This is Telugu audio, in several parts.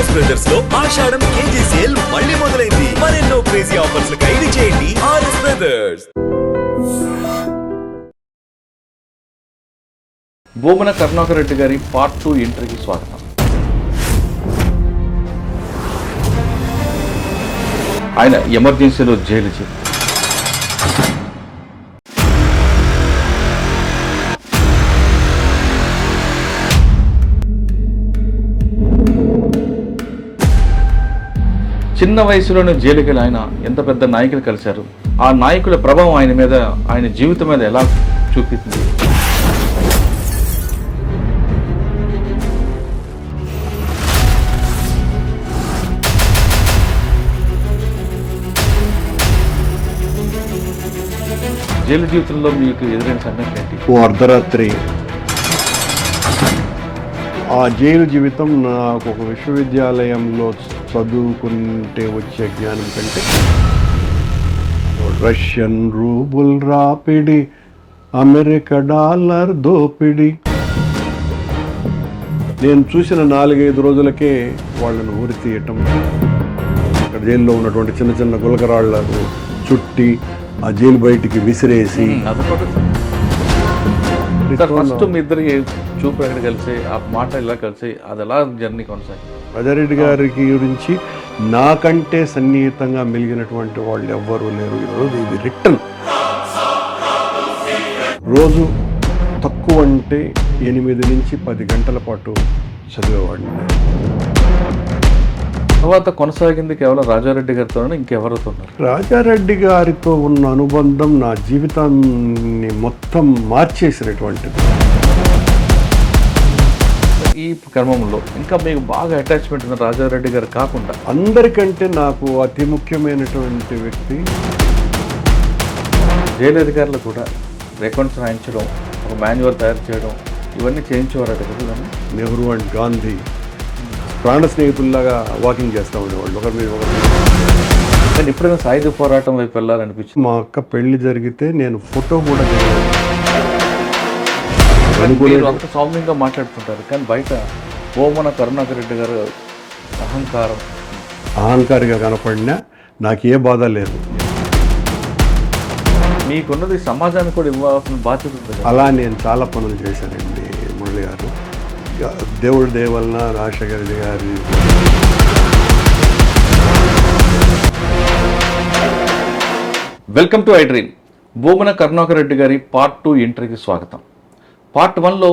ఆర్ఎస్ బ్రదర్స్ లో ఆషాఢం కేజీ సేల్ మళ్ళీ మొదలైంది. మరెన్నో క్రేజీ ఆఫర్స్ ఖైదీ చేయండి ఆర్ఎస్ బ్రదర్స్. భూమన కరుణాకర్ రెడ్డి గారి పార్ట్ 2 ఎంట్రీకి స్వాగతం. ఆయన ఎమర్జెన్సీలో జైలు చేశారు. చిన్న వయసులోనే జైలుకి ఆయన ఎంత పెద్ద నాయకులు కలిశారు, ఆ నాయకుల ప్రభావం ఆయన మీద, ఆయన జీవితం మీద ఎలా చూపించింది. జైలు జీవితంలో మీకు ఎదురైన సంగతి ఏంటి? ఓ అర్ధరాత్రి ఆ జైలు జీవితం నాకు ఒక విశ్వవిద్యాలయంలో చదువుకుంటే వచ్చే జ్ఞానం కంటే రష్యన్ రూబుల్ రాపిడి, అమెరికా డాలర్ దోపిడి. నేను చూసిన 4-5 రోజులకే వాళ్ళను ఊరి తీయటం, అక్కడ జైల్లో ఉన్నటువంటి చిన్న చిన్న గులకరాళ్లను చుట్టి ఆ జైలు బయటికి విసిరేసి. ఫస్ట్ మీ ఇద్దరికి చూపు ఎక్కడ కలిసి ఆ మాట ఇలా కలిసి అది ఎలా జర్నీ కొనసాగింది? రాజారెడ్డి గారికి గురించి నాకంటే సన్నిహితంగా మెలిగినటువంటి వాళ్ళు ఎవ్వరూ లేరు. ఈరోజు ఇది రిటర్న్. రోజు తక్కువ అంటే 8 నుంచి 10 గంటల పాటు చదివేవాడిని. తర్వాత కొనసాగింది కేవలం రాజారెడ్డి గారితో, ఇంకెవరితో ఉన్నారు? రాజారెడ్డి గారితో ఉన్న అనుబంధం నా జీవితాన్ని మొత్తం మార్చేసినటువంటిది. ఈ క్రమంలో ఇంకా మీకు బాగా అటాచ్మెంట్ ఉన్న రాజారెడ్డి గారు కాకుండా అందరికంటే నాకు అతి ముఖ్యమైనటువంటి వ్యక్తి జైలు అధికారులు కూడా రికార్డ్స్ రాయించడం, ఒక మాన్యువల్ తయారు చేయడం, ఇవన్నీ చేయించేవారట కదా. నెహ్రూ అండ్ గాంధీ ప్రాణ స్నేహితుల్లాగా వాకింగ్ చేస్తూ ఉండేవాళ్ళు ఒకరి మీద ఒకరు. కానీ ఎప్పుడైనా సాయుధ పోరాటం వైపు వెళ్ళాలనిపించింది? మా అక్క పెళ్లి జరిగితే నేను ఫోటో కూడా మీరు అంత సౌమ్యంగా మాట్లాడుతుంటారు, కానీ బయట భూమన కరుణాకర్ రెడ్డి గారు అహంకారిగా కనపడినా నాకు ఏ బాధ లేదు. మీకున్నది సమాజానికి కూడా ఇవ్వాల్సిన బాధ్యత ఉంటుంది. అలా నేను చాలా పనులు చేశానండి మురళి గారు. దేవుడి దేవలన రాజశేఖర గారి welcome to I dream. Bhumana Karunakar Reddy గారి పార్ట్ 2 ఎంట్రీకి స్వాగతం. పార్ట్ 1లో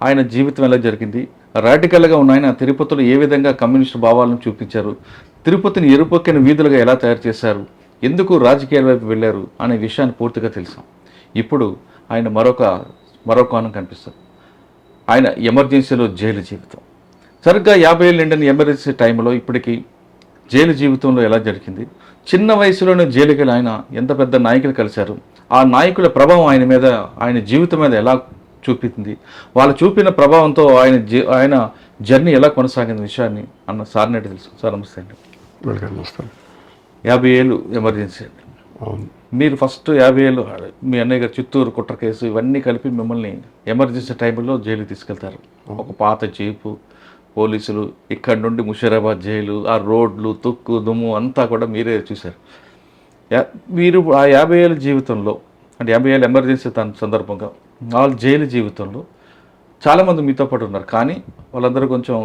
ఆయన జీవితం ఎలా జరిగింది, రాడికల్గా ఉన్న ఆయన తిరుపతిలో ఏ విధంగా కమ్యూనిస్టు భావాలను చూపించారు, తిరుపతిని ఎరుపొక్కిన వీధులుగా ఎలా తయారు చేశారు, ఎందుకు రాజకీయాల వైపు వెళ్ళారు అనే విషయాన్ని పూర్తిగా తెలుసాం. ఇప్పుడు ఆయన మరో కోణం కనిపిస్తారు. ఆయన ఎమర్జెన్సీలో జైలు జీవితం. సరిగ్గా 50 ఏళ్ళు నిండిన ఎమర్జెన్సీ టైంలో ఇప్పటికీ జైలు జీవితంలో ఎలా జరిగింది, చిన్న వయసులోనే జైలుకి ఆయన ఎంత పెద్ద నాయకులు కలిశారు, ఆ నాయకుల ప్రభావం ఆయన మీద, ఆయన జీవితం మీద ఎలా చూపించింది, వాళ్ళు చూపిన ప్రభావంతో ఆయన జర్నీ ఎలా కొనసాగింది విషయాన్ని అన్న సార్ని తెలుసు. సార్ నమస్తే అండి. నమస్కారం. 50 ఏళ్ళు ఎమర్జెన్సీ అండి. మీరు ఫస్ట్ 50 ఏళ్ళు మీ అన్నయ్య గారు చిత్తూరు కుట్ర కేసు ఇవన్నీ కలిపి మిమ్మల్ని ఎమర్జెన్సీ టైంలో జైలుకి తీసుకెళ్తారు. ఒక పాత జీపు, పోలీసులు, ఇక్కడ నుండి ముషీరాబాద్ జైలు, ఆ రోడ్లు, తుక్కు దుమ్ము అంతా కూడా మీరే చూశారు. మీరు ఆ 50 ఏళ్ళ జీవితంలో, అంటే 50 ఏళ్ళ ఎమర్జెన్సీ సందర్భంగా వాళ్ళ జైలు జీవితంలో చాలామంది మీతో పాటు ఉన్నారు, కానీ వాళ్ళందరూ కొంచెం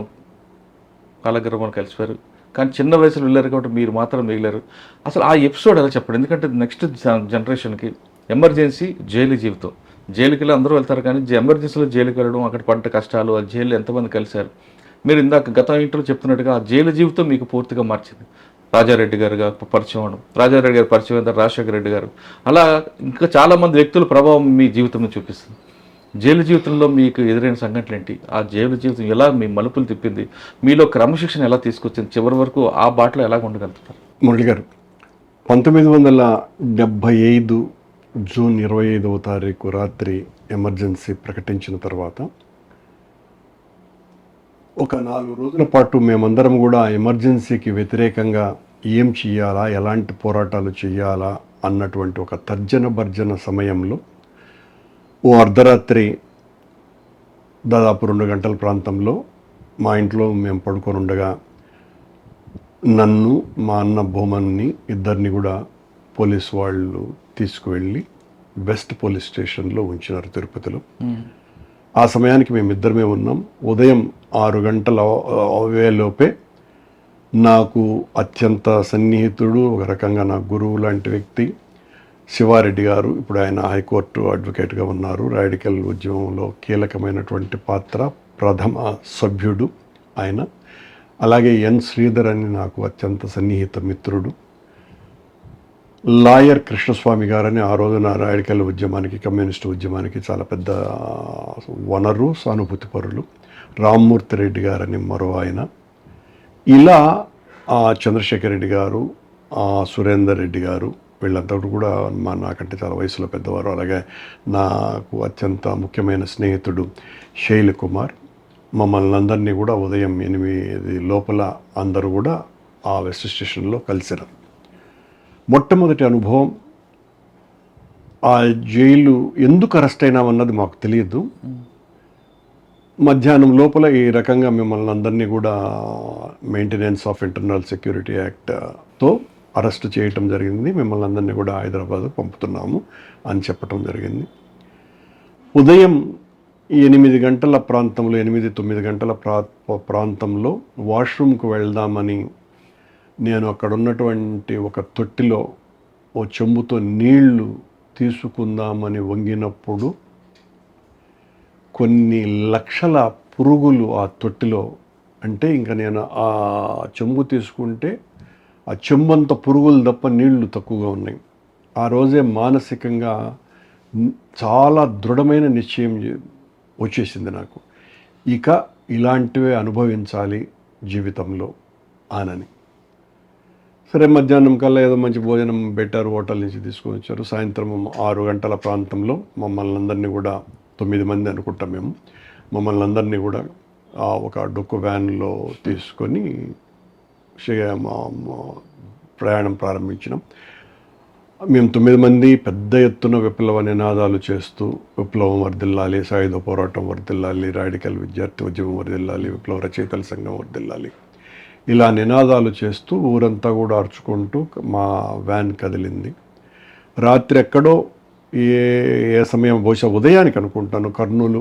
కాలగర్భంలో కలిసిపోయారు, కానీ చిన్న వయసులో వెళ్ళారు కాబట్టి మీరు మాత్రం మిగిలారు. అసలు ఆ ఎపిసోడ్ ఎలా చెప్పండి, ఎందుకంటే నెక్స్ట్ జనరేషన్కి ఎమర్జెన్సీ జైలు జీవితం. జైలుకి వెళ్ళి అందరూ వెళ్తారు, కానీ ఎమర్జెన్సీలో జైలుకి వెళ్ళడం, అక్కడ పడ్డ కష్టాలు, ఆ జైలు ఎంతమంది కలిశారు. మీరు ఇందాక గత ఇంటర్వ్యూ చెప్తున్నట్టుగా ఆ జైలు జీవితం మీకు పూర్తిగా మార్చింది. రాజారెడ్డి గారుగా పరిచయం అవడం, రాజారెడ్డి గారు పరిచయం అయిన రాజశేఖర రెడ్డి గారు, అలా ఇంకా చాలామంది వ్యక్తుల ప్రభావం మీ జీవితంలో చూపిస్తుంది. జైలు జీవితంలో మీకు ఎదురైన సంఘటనలు ఏంటి, ఆ జైలు జీవితం ఎలా మీ మలుపులు తిప్పింది, మీలో క్రమశిక్షణ ఎలా తీసుకొచ్చింది, చివరి వరకు ఆ బాటలో ఎలా ఉండగలుగుతారు? మురళి గారు, 1975 జూన్ 25వ తారీఖు రాత్రి ఎమర్జెన్సీ ప్రకటించిన తర్వాత ఒక 4 రోజుల పాటు మేమందరం కూడా ఎమర్జెన్సీకి వ్యతిరేకంగా ఏం చేయాలా, ఎలాంటి పోరాటాలు చేయాలా అన్నటువంటి ఒక తర్జన భర్జన సమయంలో ఓ అర్ధరాత్రి దాదాపు 2 గంటల ప్రాంతంలో మా ఇంట్లో మేము పడుకొని ఉండగా నన్ను మా అన్న భూమన్ని ఇద్దరిని కూడా పోలీస్ వాళ్ళు తీసుకువెళ్ళి వెస్ట్ పోలీస్ స్టేషన్లో ఉంచినారు తిరుపతిలో. ఆ సమయానికి మేమిద్దరమే ఉన్నాం. ఉదయం 6 గంటల వేలోపే నాకు అత్యంత సన్నిహితుడు, ఒక రకంగా నా గురువు లాంటి వ్యక్తి శివారెడ్డి గారు, ఇప్పుడు ఆయన హైకోర్టు అడ్వకేట్గా ఉన్నారు, రాడికల్ ఉద్యమంలో కీలకమైనటువంటి పాత్ర, ప్రథమ సభ్యుడు ఆయన. అలాగే ఎన్ శ్రీధర్ అని నాకు అత్యంత సన్నిహిత మిత్రుడు, లాయర్ కృష్ణస్వామి గారని ఆ రోజున రాడికల్ ఉద్యమానికి, కమ్యూనిస్టు ఉద్యమానికి చాలా పెద్ద వనరు, సానుభూతి పరులు, రామ్మూర్తి రెడ్డి గారని మరో ఆయన. ఇలా చంద్రశేఖర్ రెడ్డి గారు, సురేందర్ రెడ్డి గారు, వీళ్ళంతా కూడా నాకంటే చాలా వయసులో పెద్దవారు. అలాగే నాకు అత్యంత ముఖ్యమైన స్నేహితుడు శైల్ కుమార్. మమ్మల్ని అందరినీ కూడా ఉదయం 8 లోపల అందరూ కూడా ఆ వెస్ట్ స్టేషన్లో కలిసారు. మొట్టమొదటి అనుభవం, ఆ జైలు ఎందుకు అరెస్ట్ అయినామన్నది మాకు తెలియదు. మధ్యాహ్నం లోపల ఈ రకంగా మిమ్మల్ని అందరినీ కూడా మెయింటెనెన్స్ ఆఫ్ ఇంటర్నల్ సెక్యూరిటీ యాక్ట్తో అరెస్ట్ చేయటం జరిగింది, మిమ్మల్ని అందరినీ కూడా హైదరాబాద్ పంపుతున్నాము అని చెప్పటం జరిగింది. ఉదయం 8 గంటల ప్రాంతంలో, 8-9 గంటల ప్రాంతంలో వాష్రూమ్కి వెళ్దామని నేను అక్కడ ఉన్నటువంటి ఒక తొట్టిలో ఓ చెంబుతో నీళ్లు తీసుకుందామని వంగినప్పుడు కొన్ని లక్షల పురుగులు ఆ తొట్టిలో. అంటే ఇంకా నేను ఆ చెంబు తీసుకుంటే ఆ చెంబంత పురుగులు తప్ప నీళ్లు తక్కువగా ఉన్నాయి. ఆ రోజే మానసికంగా చాలా దృఢమైన నిశ్చయం వచ్చేసింది నాకు, ఇక ఇలాంటివే అనుభవించాలి జీవితంలో అనని. సరే, మధ్యాహ్నం కల్లా ఏదో మంచి భోజనం పెట్టారు, హోటల్ నుంచి తీసుకొని వచ్చారు. సాయంత్రం 6 గంటల ప్రాంతంలో మమ్మల్ని అందరినీ కూడా, 9 మంది అనుకుంటాం మేము, మమ్మల్ని అందరినీ కూడా ఒక డొక్కు వ్యాన్లో తీసుకొని ప్రయాణం ప్రారంభించినాం. మేము 9 మంది పెద్ద ఎత్తున విప్లవ నినాదాలు చేస్తూ, విప్లవం వర్ధిల్లాలి, సాయుధ పోరాటం వర్ధిల్లాలి, రాడికల్ విద్యార్థి ఉద్యమం వర్ధిల్లాలి, విప్లవ రచయితల సంఘం వర్ధిల్లాలి, ఇలా నినాదాలు చేస్తూ ఊరంతా కూడా అరుచుకుంటూ మా వ్యాన్ కదిలింది. రాత్రి ఎక్కడో ఏ సమయం, బహుశా ఉదయానికి అనుకుంటాను, కర్నూలు,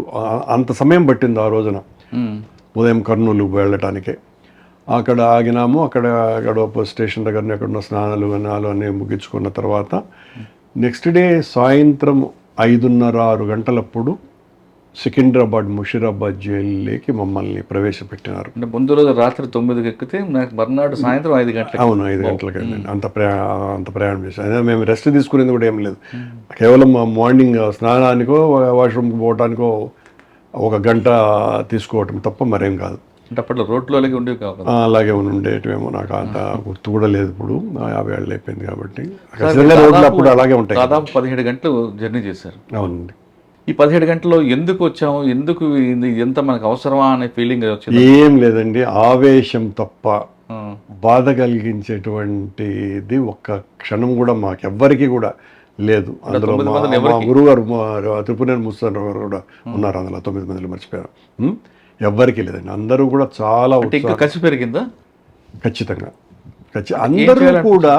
అంత సమయం పట్టింది ఆ రోజున, ఉదయం కర్నూలు వెళ్ళటానికే. అక్కడ ఆగినాము. అక్కడ స్టేషన్ దగ్గర ఎక్కడున్న స్నానాలు అన్నీ ముగించుకున్న తర్వాత నెక్స్ట్ డే సాయంత్రం 5:30-6 గంటలప్పుడు సికింద్రాబాద్, ముషీరాబాద్ జైలుకి మమ్మల్ని ప్రవేశపెట్టినారు. అంటే ముందు రోజు రాత్రి 9కి ఎక్కితే నాకు మర్నాడు సాయంత్రం 5 గంటలకు. అవును, 5 గంటలకి అంత ప్రయాణం చేసాం. అదే మేము రెస్ట్ తీసుకునేది కూడా ఏం లేదు, కేవలం మార్నింగ్ స్నానానికో వాష్రూమ్కి పోవటానికో 1 గంట తీసుకోవటం తప్ప మరేం కాదు. అంటే అప్పట్లో రోడ్లో ఉండేవి కావు. అలాగే ఉండేటివేమో, నాకు అంత గుర్తు కూడా లేదు. ఇప్పుడు 50 ఏళ్ళు అయిపోయింది కాబట్టి రోడ్లు అప్పుడు అలాగే ఉంటాయి. దాదాపు 17 గంటలు జర్నీ చేశారు. అవునండి. ఈ 17 గంటల్లో ఎందుకు వచ్చాము, ఎందుకు ఎంత మనకు అవసరమా అనే ఫీలింగ్ వచ్చింది? ఏం లేదండి, ఆవేశం తప్ప బాధ కలిగించేటువంటిది ఒక్క క్షణం కూడా మాకెవ్వరికి కూడా లేదు. అందులో మా గురువు గారు త్రిపునేని ముస్తారావు గారు కూడా ఉన్నారు, అందులో 9 మందిలో మర్చిపోయారు. ఎవ్వరికి లేదండి, అందరూ కూడా చాలా ఖర్చు పెరిగిందా? ఖచ్చితంగా అందరూ కూడా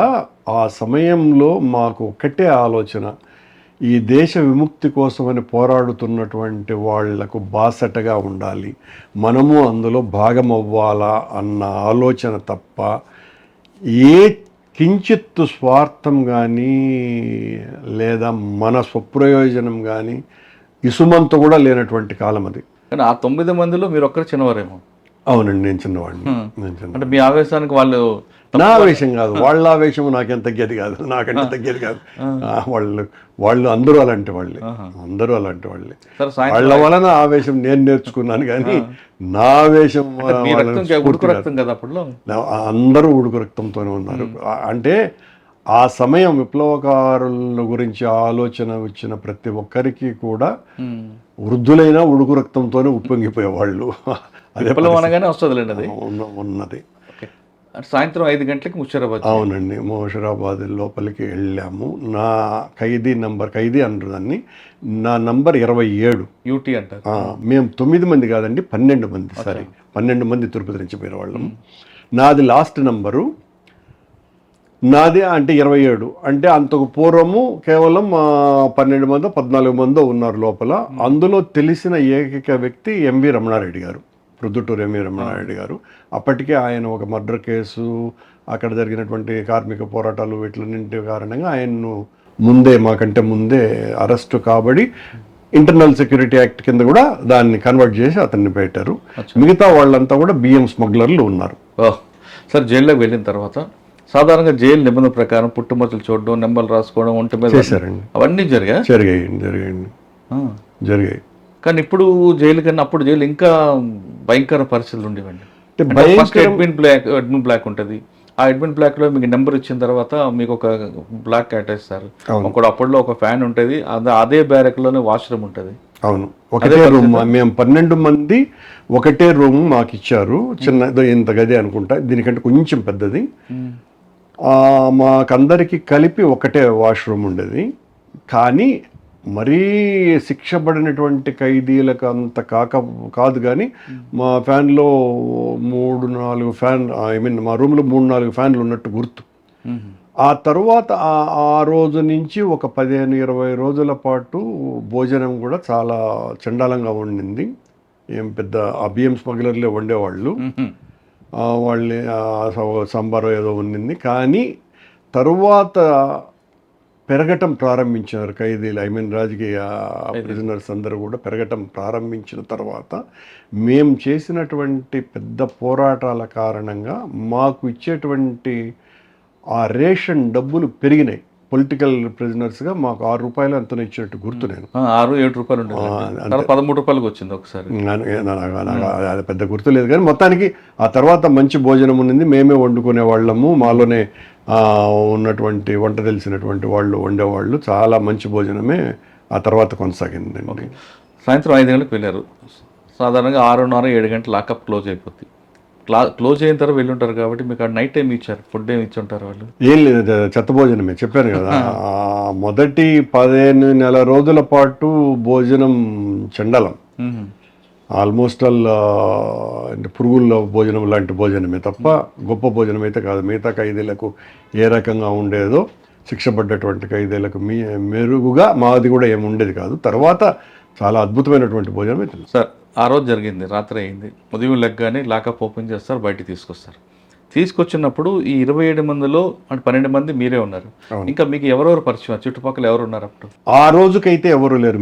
ఆ సమయంలో మాకు ఒక్కటే ఆలోచన, ఈ దేశ విముక్తి కోసమని పోరాడుతున్నటువంటి వాళ్లకు బాసటగా ఉండాలి, మనము అందులో భాగం అవ్వాలా అన్న ఆలోచన తప్ప ఏ కించిత్తు స్వార్థం కానీ లేదా మన స్వప్రయోజనం కానీ ఇసుమంత కూడా లేనటువంటి కాలం అది. కానీ ఆ 9 మందిలో మీరు ఒక్కరు చిన్నవారేమో. అవునండి, నేను చిన్నవాడిని. అంటే మీ ఆవేశానికి వాళ్ళు, నా ఆవేశం కాదు, వాళ్ళ ఆవేశం నాకేం తగ్గేది కాదు, నాకంటే తగ్గేది కాదు. వాళ్ళు అందరూ అలాంటి వాళ్ళే, అందరూ అలాంటి వాళ్ళే. వాళ్ళ వలన ఆవేశం నేను నేర్చుకున్నాను, కానీ నా ఆవేశం ఉడుకు రక్తం కదా అప్పుడు. అందరూ ఉడుకు రక్తంతోనే ఉన్నారు. అంటే ఆ సమయం విప్లవకారుల గురించి ఆలోచన వచ్చిన ప్రతి ఒక్కరికి కూడా వృద్ధులైన ఉడుకు రక్తంతోనే ఉప్పొంగిపోయేవాళ్ళు. అదే అనగానే వస్తుందిలేండి అది ఉన్నది. సాయంత్రం 5 గంటలకి ముషీరాబాద్. అవునండి, ముషీరాబాద్ లోపలికి వెళ్ళాము. నా ఖైదీ అంటారు దాన్ని, నా నంబర్ 27 యూటీ అంటారు. మేము 9 మంది కాదండి, 12 మంది. 12 మంది తిరుపతి నుంచి పోయిన వాళ్ళము. నాది లాస్ట్ నంబరు, నాది అంటే 27. అంటే అంతకు పూర్వము కేవలం 12 మందో 14 మందో ఉన్నారు లోపల. అందులో తెలిసిన ఏకైక వ్యక్తి ఎంవి రమణారెడ్డి గారు, ప్రొద్దుటూరు ఎంవి రమణారెడ్డి గారు. అప్పటికే ఆయన ఒక మర్డర్ కేసు, అక్కడ జరిగినటువంటి కార్మిక పోరాటాలు వీటిలన్నింటి కారణంగా ఆయన్ను మాకంటే ముందే అరెస్టు కాబడి ఇంటర్నల్ సెక్యూరిటీ యాక్ట్ కింద కూడా దాన్ని కన్వర్ట్ చేసి అతన్ని పెట్టారు. మిగతా వాళ్ళంతా కూడా బియ్యం స్మగ్లర్లు ఉన్నారు. సార్ జైల్లోకి వెళ్ళిన తర్వాత సాధారణంగా జైలు నిబంధన ప్రకారం పుట్టుమచ్చలు చూడడం, నెంబర్లు రాసుకోవడం, ఒంటి మీద చేశారండి. అవన్నీ జరిగాయి. కానీ ఇప్పుడు జైలు కన్నా అప్పుడు జైలు ఇంకా భయంకర పరిస్థితులు ఉండేవండి. అడ్మిన్ బ్లాక్ ఉంటుంది. ఆ అడ్మిన్ బ్లాక్ లో మీకు నెంబర్ ఇచ్చిన తర్వాత మీకు ఒక బ్లాక్ కట్టేస్తారు. ఒకడు అప్పట్లో ఒక ఫ్యాన్ ఉంటుంది, అదే బ్యారెక్ లోనే వాష్రూమ్ ఉంటుంది. అవును, ఒకటే రూమ్. మేము 12 మంది ఒకటే రూమ్ మాకు ఇచ్చారు. చిన్న ఇంత గది అనుకుంటా, దీనికంటే కొంచెం పెద్దది. మాకందరికి కలిపి ఒకటే వాష్రూమ్ ఉండేది. కానీ మరీ శిక్ష పడినటువంటి ఖైదీలకు అంత కాదు. కానీ మా ఫ్యాన్లో 3-4 ఫ్యాన్, మా రూమ్లో 3-4 ఫ్యాన్లు ఉన్నట్టు గుర్తు. ఆ తర్వాత ఆ రోజు నుంచి ఒక 15-20 రోజుల పాటు భోజనం కూడా చాలా చండాలంగా ఉండింది. ఏం పెద్ద బియ్యం స్మగ్లర్లే వండేవాళ్ళు. వాళ్ళే సాంబారు ఏదో ఉండింది. కానీ తరువాత పెరగటం ప్రారంభించారు ఖైదీలు, రాజకీయ ప్రిజనర్స్ అందరూ కూడా పెరగటం ప్రారంభించిన తర్వాత మేము చేసినటువంటి పెద్ద పోరాటాల కారణంగా మాకు ఇచ్చేటువంటి ఆ రేషన్ డబ్బులు పెరిగినాయి. పొలిటికల్ ప్రిజనర్స్గా మాకు 6 రూపాయలు ఎంతనో ఇచ్చినట్టు గుర్తు. నేను 6-7 రూపాయలు ఉండేది, 13 రూపాయలకు వచ్చింది ఒకసారి. అది పెద్ద గుర్తు లేదు. కానీ మొత్తానికి ఆ తర్వాత మంచి భోజనం ఉన్నది. మేమే వండుకునే వాళ్ళము, మాలోనే ఉన్నటువంటి వంట తెలిసినటువంటి వాళ్ళు వండేవాళ్ళు. చాలా మంచి భోజనమే ఆ తర్వాత కొనసాగిందండి. సాయంత్రం 5 గంటలకు వెళ్ళారు. సాధారణంగా 6:30-7 గంటలు లాకప్ క్లోజ్ అయిపోద్ది. క్లోజ్ అయిన తర్వాత వెళ్ళి ఉంటారు కాబట్టి మీకు నైట్ టైం ఇచ్చారు, ఫుడ్ ఏమి ఇచ్చి ఉంటారు వాళ్ళు? ఏం లేదు, చెత్త భోజనమే చెప్పాను కదా. మొదటి 15 నెల రోజుల పాటు భోజనం చండలం. ఆల్మోస్ట్ అంటే పురుగుల భోజనం లాంటి భోజనమే తప్ప గొప్ప భోజనం అయితే కాదు. మిగతా ఖైదీలకు ఏ రకంగా ఉండేదో శిక్ష పడ్డటువంటి ఖైదీలకు మెరుగుగా మాది కూడా ఏమి ఉండేది కాదు. తర్వాత చాలా అద్భుతమైనటువంటి భోజనం అయితే. సార్ ఆ రోజు జరిగింది, రాత్రి అయింది. ఉదయం లెగ్గానే లాకప్ ఓపెన్ చేస్తారు, బయటికి తీసుకొస్తారు. తీసుకొచ్చినప్పుడు ఈ 27 మందిలో అంటే 12 మంది మీరే ఉన్నారు. ఇంకా మీకు ఎవరెవరు పరిచయం, చుట్టుపక్కల ఎవరు ఉన్నారు అప్పుడు? ఆ రోజుకైతే ఎవరు లేరు,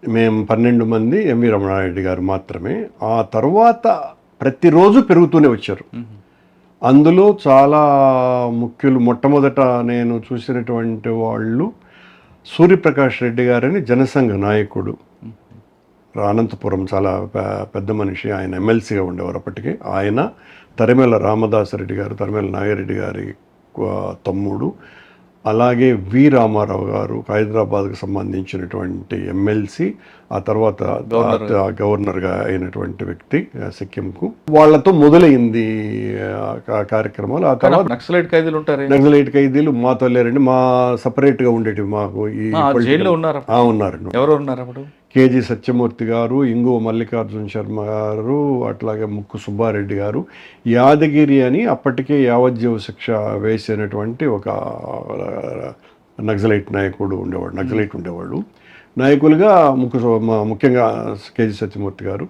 మేము 12 మంది, ఎంవి రమణారెడ్డి గారు మాత్రమే. ఆ తర్వాత ప్రతిరోజు పెరుగుతూనే వచ్చారు. అందులో చాలా ముఖ్యులు. మొట్టమొదట నేను చూసినటువంటి వాళ్ళు సూర్యప్రకాష్ రెడ్డి గారని జనసంఘ నాయకుడు, అనంతపురం, చాలా పెద్ద మనిషి. ఆయన ఎమ్మెల్సీగా ఉండేవారు అప్పటికే. ఆయన, తరిమేల రామదాసరెడ్డి గారు, తరిమేల నాగిరెడ్డి గారి తమ్ముడు, అలాగే వి రామారావు గారు, హైదరాబాద్కు సంబంధించినటువంటి ఎమ్మెల్సీ, ఆ తర్వాత గవర్నర్గా అయినటువంటి వ్యక్తి సిక్కింకు. వాళ్ళతో మొదలైంది కార్యక్రమాలు. ఆ తర్వాత నక్సలైట్ ఖైదీలు ఉంటారు. నక్సలైట్ ఖైదీలు మాతో లేరండి, మా సపరేట్గా ఉండేటివి. మాకు ఉన్నారండి. ఎవరు ఉన్నారు అప్పుడు? కేజీ సత్యమూర్తి గారు, ఇంగువ మల్లికార్జున శర్మ గారు, అట్లాగే ముక్కు సుబ్బారెడ్డి గారు. యాదగిరి అని అప్పటికే యావజ్జీవ శిక్ష వేసినటువంటి ఒక నక్సలైట్ ఉండేవాడు. నాయకులుగా ముఖ్యంగా కేజీ సత్యమూర్తి గారు.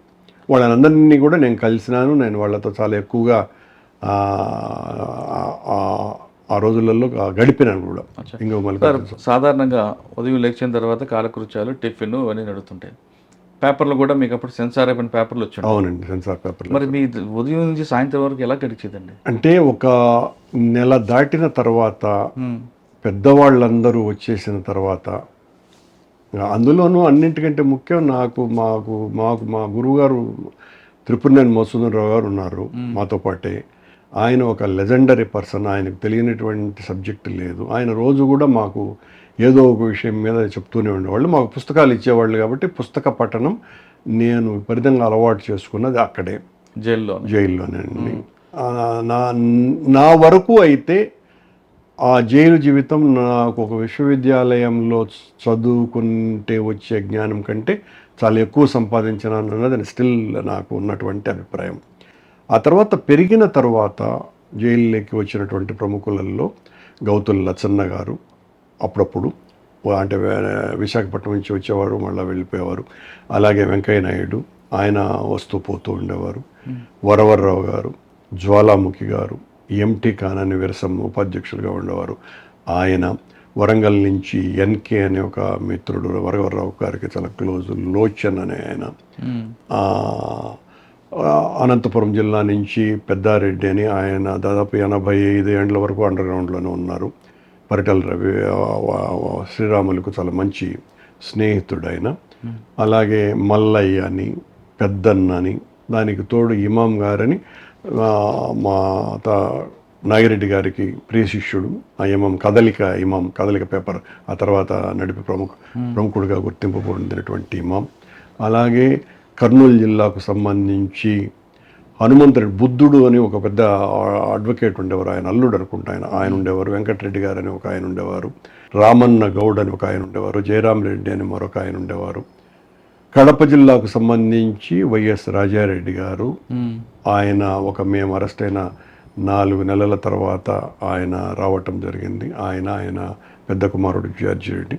వాళ్ళందరినీ కూడా నేను కలిసినాను. నేను వాళ్ళతో చాలా ఎక్కువగా ఆ రోజులలో గడిపినాను కూడా. సాధారణంగా ఉదయం లేచిన తర్వాత కాలకృత్యాలు, టిఫిన్ అవన్నీ నడుస్తుంటాయి. పేపర్లు కూడా మీకు అప్పుడు సెన్సార్ అయిపోయిన పేపర్లు వచ్చాయి. అవునండి, సెన్సార్ పేపర్లు. మరి మీ ఉదయం నుంచి సాయంత్రం వరకు ఎలా గడిచేదండి? అంటే ఒక నెల దాటిన తర్వాత, పెద్దవాళ్ళందరూ వచ్చేసిన తర్వాత, అందులోనూ అన్నింటికంటే ముఖ్యం మా గురువుగారు త్రిపురనేని మధుసూదనరావు గారు ఉన్నారు మాతో పాటే. ఆయన ఒక లెజెండరీ పర్సన్. ఆయనకు తెలియనటువంటి సబ్జెక్టు లేదు. ఆయన రోజు కూడా మాకు ఏదో ఒక విషయం మీద చెప్తూనే ఉండేవాళ్ళు. మాకు పుస్తకాలు ఇచ్చేవాళ్ళు కాబట్టి పుస్తక పఠనం నేను విపరీతంగా అలవాటు చేసుకున్నది అక్కడే, జైల్లోనేనండి. నా వరకు అయితే ఆ జైలు జీవితం నాకు ఒక విశ్వవిద్యాలయంలో చదువుకుంటే వచ్చే జ్ఞానం కంటే చాలా ఎక్కువ సంపాదించినాను అన్నది స్టిల్ నాకు ఉన్నటువంటి అభిప్రాయం. ఆ తర్వాత పెరిగిన తర్వాత జైల్లోకి వచ్చినటువంటి ప్రముఖులలో గౌతుల లచ్చన్న గారు అప్పుడప్పుడు అంటే విశాఖపట్నం నుంచి వచ్చేవారు, మళ్ళీ వెళ్ళిపోయేవారు. అలాగే వెంకయ్య నాయుడు ఆయన వస్తూ పోతూ ఉండేవారు. వరవర్రావు గారు, జ్వాలాముఖి గారు, ఎంటీ కానని వీరసమ్మ ఉపాధ్యక్షులుగా ఉండేవారు. ఆయన వరంగల్ నుంచి ఎన్కే అనే ఒక మిత్రుడు వరవర్రావు గారికి చాలా క్లోజ్, లోచన్ అనే ఆయన. అనంతపురం జిల్లా నుంచి పెద్దారెడ్డి అని ఆయన దాదాపు 85 ఏళ్ళ వరకు అండర్ గ్రౌండ్లోనే ఉన్నారు. పరిటల రవి శ్రీరాములకు చాలా మంచి స్నేహితుడు ఆయన. అలాగే మల్లయ్య అని, పెద్దన్న అని, దానికి తోడు ఇమాం గారని మా నాగిరెడ్డి గారికి ప్రియ శిష్యుడు. ఆ ఇమాం కదలిక పేపర్ ఆ తర్వాత నడిపి ప్రముఖుడిగా గుర్తింపు పొందినటువంటి ఇమాం. అలాగే కర్నూలు జిల్లాకు సంబంధించి హనుమంతుడి బుద్ధుడు అని ఒక పెద్ద అడ్వకేట్ ఉండేవారు, ఆయన అల్లుడు అనుకుంటా ఆయన ఉండేవారు. వెంకటరెడ్డి గారు అని ఒక ఆయన ఉండేవారు. రామన్న గౌడ్ అని ఒక ఆయన ఉండేవారు. జయరాం రెడ్డి అని మరొక ఆయన ఉండేవారు. కడప జిల్లాకు సంబంధించి వైఎస్ రాజారెడ్డి గారు, ఆయన మేము అరెస్ట్ అయిన 4 నెలల తర్వాత ఆయన రావటం జరిగింది. ఆయన పెద్ద కుమారుడు జార్జి రెడ్డి.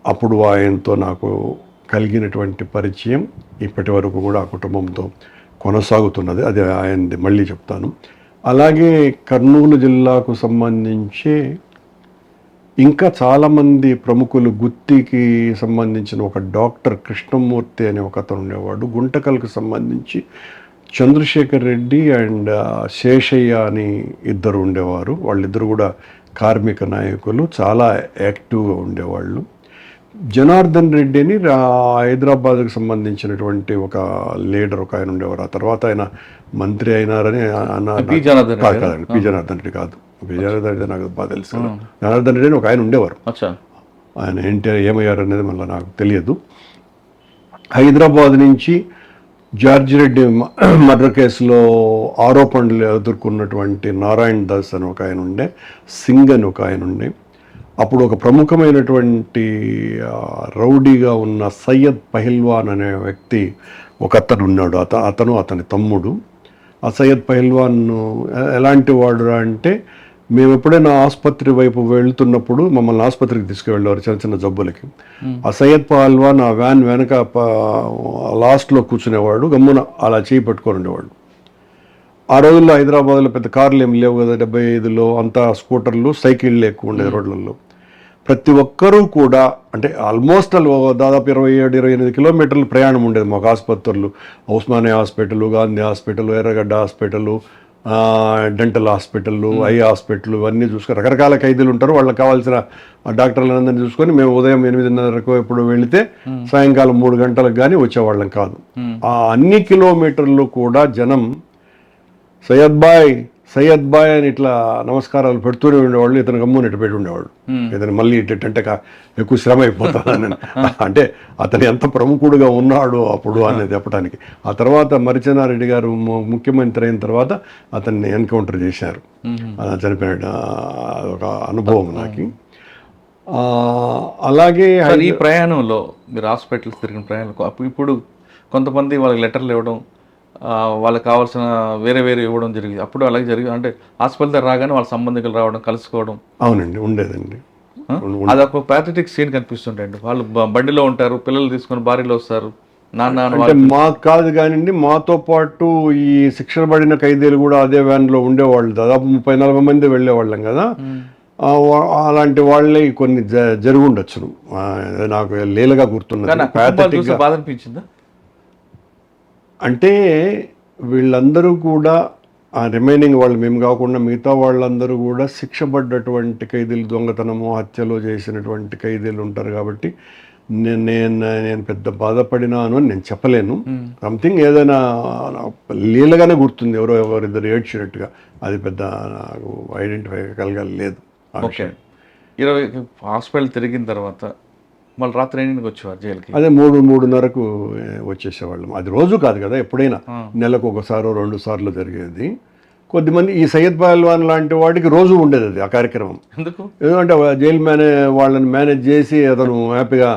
అప్పుడు ఆయనతో నాకు కలిగినటువంటి పరిచయం ఇప్పటి వరకు కూడా ఆ కుటుంబంతో కొనసాగుతున్నది. అది ఆయనది మళ్ళీ చెప్తాను. అలాగే కర్నూలు జిల్లాకు సంబంధించి ఇంకా చాలామంది ప్రముఖులు, గుత్తికి సంబంధించిన ఒక డాక్టర్ కృష్ణమూర్తి అనే ఒక అతను ఉండేవాడు. గుంటకల్కి సంబంధించి చంద్రశేఖర్ రెడ్డి అండ్ శేషయ్య అని ఇద్దరు ఉండేవారు. వాళ్ళిద్దరు కూడా కార్మిక నాయకులు, చాలా యాక్టివ్గా ఉండేవాళ్ళు. జనార్దన్ రెడ్డి అని హైదరాబాద్కి సంబంధించినటువంటి ఒక లీడర్ ఒక ఆయన ఉండేవారు. ఆ తర్వాత ఆయన మంత్రి అయినారని పి. జనార్దన్ రెడ్డి కాదు, పి. జనార్దన్ రెడ్డి నాకు బాగా తెలుసు. జనార్దన్ రెడ్డి అని ఒక ఆయన ఉండేవారు. ఆయన ఎన్టీఆర్ ఏమయ్యారు అనేది మళ్ళీ నాకు తెలియదు. హైదరాబాద్ నుంచి జార్జి రెడ్డి మర్డర్ కేసులో ఆరోపణలు ఎదుర్కొన్నటువంటి నారాయణ దాస్ అని ఒక ఆయన ఉండే, సింగ్ అని ఒక ఆయన ఉండే. అప్పుడు ఒక ప్రముఖమైనటువంటి రౌడీగా ఉన్న సయ్యద్ పహిల్వాన్ అనే వ్యక్తి ఒక అతను ఉన్నాడు. అతని తమ్ముడు. ఆ సయ్యద్ పహిల్వాన్ ఎలాంటి వాడు అంటే, మేము ఎప్పుడైనా ఆసుపత్రి వైపు వెళ్తున్నప్పుడు మమ్మల్ని ఆసుపత్రికి తీసుకువెళ్ళేవారు చిన్న చిన్న జబ్బులకి. ఆ సయ్యద్ పహిల్వాన్ ఆ వ్యాన్ వెనక లాస్ట్లో కూర్చునేవాడు, గమ్మున అలా చేయి పట్టుకొని ఉండేవాడు. ఆ రోజుల్లో హైదరాబాద్లో పెద్ద కార్లు ఏమి లేవు కదా, 75లో అంతా స్కూటర్లు, సైకిళ్ళు ఎక్కువ ఉండేది రోడ్లలో. ప్రతి ఒక్కరూ కూడా అంటే ఆల్మోస్ట్ దాదాపు 27-28 కిలోమీటర్లు ప్రయాణం ఉండేది మాకు. ఆసుపత్రులు ఉస్మానియా హాస్పిటల్, గాంధీ హాస్పిటల్, ఎర్రగడ్డ hospital, dental hospital, eye hospital ఇవన్నీ చూసుకొని రకరకాల ఖైదీలు ఉంటారు. వాళ్ళకి కావాల్సిన డాక్టర్లందరినీ చూసుకొని మేము ఉదయం 8:30కు ఎప్పుడు వెళితే సాయంకాలం 3 గంటలకు కానీ వచ్చేవాళ్ళం కాదు. ఆ అన్ని కిలోమీటర్లు కూడా జనం సయ్యద్ బాయ్ అని ఇట్లా నమస్కారాలు పెడుతూనే ఉండేవాళ్ళు. ఇతను గమ్మున ఇటు పెట్టి ఉండేవాడు. ఇతను మళ్ళీ ఇటంటే ఎక్కువ శ్రమ అయిపోతాను అంటే అతను ఎంత ప్రముఖుడుగా ఉన్నాడు అప్పుడు అనేది చెప్పడానికి. ఆ తర్వాత మరిచెన్నారెడ్డి గారు ముఖ్యమంత్రి అయిన తర్వాత అతన్ని ఎన్కౌంటర్ చేశారు. చనిపోయిన ఒక అనుభవం నాకు. అలాగే ఈ ప్రయాణంలో మీరు హాస్పిటల్స్ తిరిగిన ప్రయాణంలో ఇప్పుడు కొంతమంది వాళ్ళకి లెటర్లు ఇవ్వడం, వాళ్ళకి కావాల్సిన వేరే ఇవ్వడం జరిగింది. అప్పుడు అలాగే జరిగింది అంటే హాస్పిటల్ రాగానే వాళ్ళ సంబంధికులు రావడం, కలుసుకోవడం. అవునండి, ఉండేదండి. అదొక ప్యాథటిక్ సీన్ కనిపిస్తుంటాయండి. వాళ్ళు బండిలో ఉంటారు, పిల్లలు తీసుకొని భార్యలో వస్తారు. అంటే మాకు కాదు కానివ్వండి, మాతో పాటు ఈ శిక్షణ పడిన ఖైదీలు కూడా అదే వ్యాన్లో ఉండేవాళ్ళు. దాదాపు 30-40 మంది వెళ్ళేవాళ్ళం కదా. అలాంటి వాళ్ళే కొన్ని జరిగి ఉండొచ్చును. నాకు లీలగా గుర్తున్నది. బాధ అనిపించిందా? అంటే వీళ్ళందరూ కూడా రిమైనింగ్ వాళ్ళు, మేము కాకుండా మిగతా వాళ్ళందరూ కూడా శిక్ష పడ్డటువంటి ఖైదీలు, దొంగతనము, హత్యలు చేసినటువంటి ఖైదీలు ఉంటారు. కాబట్టి నేను పెద్ద బాధపడినాను అని నేను చెప్పలేను. సంథింగ్ ఏదైనా లీలగానే గుర్తుంది, ఎవరిద్దరు ఏడ్చినట్టుగా. అది పెద్ద నాకు ఐడెంటిఫై కలగలేదు. ఓకే, 20 హాస్పిటల్ తిరిగిన తర్వాత మళ్ళీ రాత్రి 8కి వచ్చేవారు జైలుకి. అదే 3-3:30కు వచ్చేసేవాళ్ళం. అది రోజు కాదు కదా, ఎప్పుడైనా నెలకు 1-2 సార్లు జరిగేది. కొద్దిమంది ఈ సయ్యద్ పహల్వాన్ లాంటి వాడికి రోజు ఉండేది అది ఆ కార్యక్రమం. ఎందుకు? ఎందుకంటే జైలు వాళ్ళని మేనేజ్ చేసి అతను హ్యాపీగా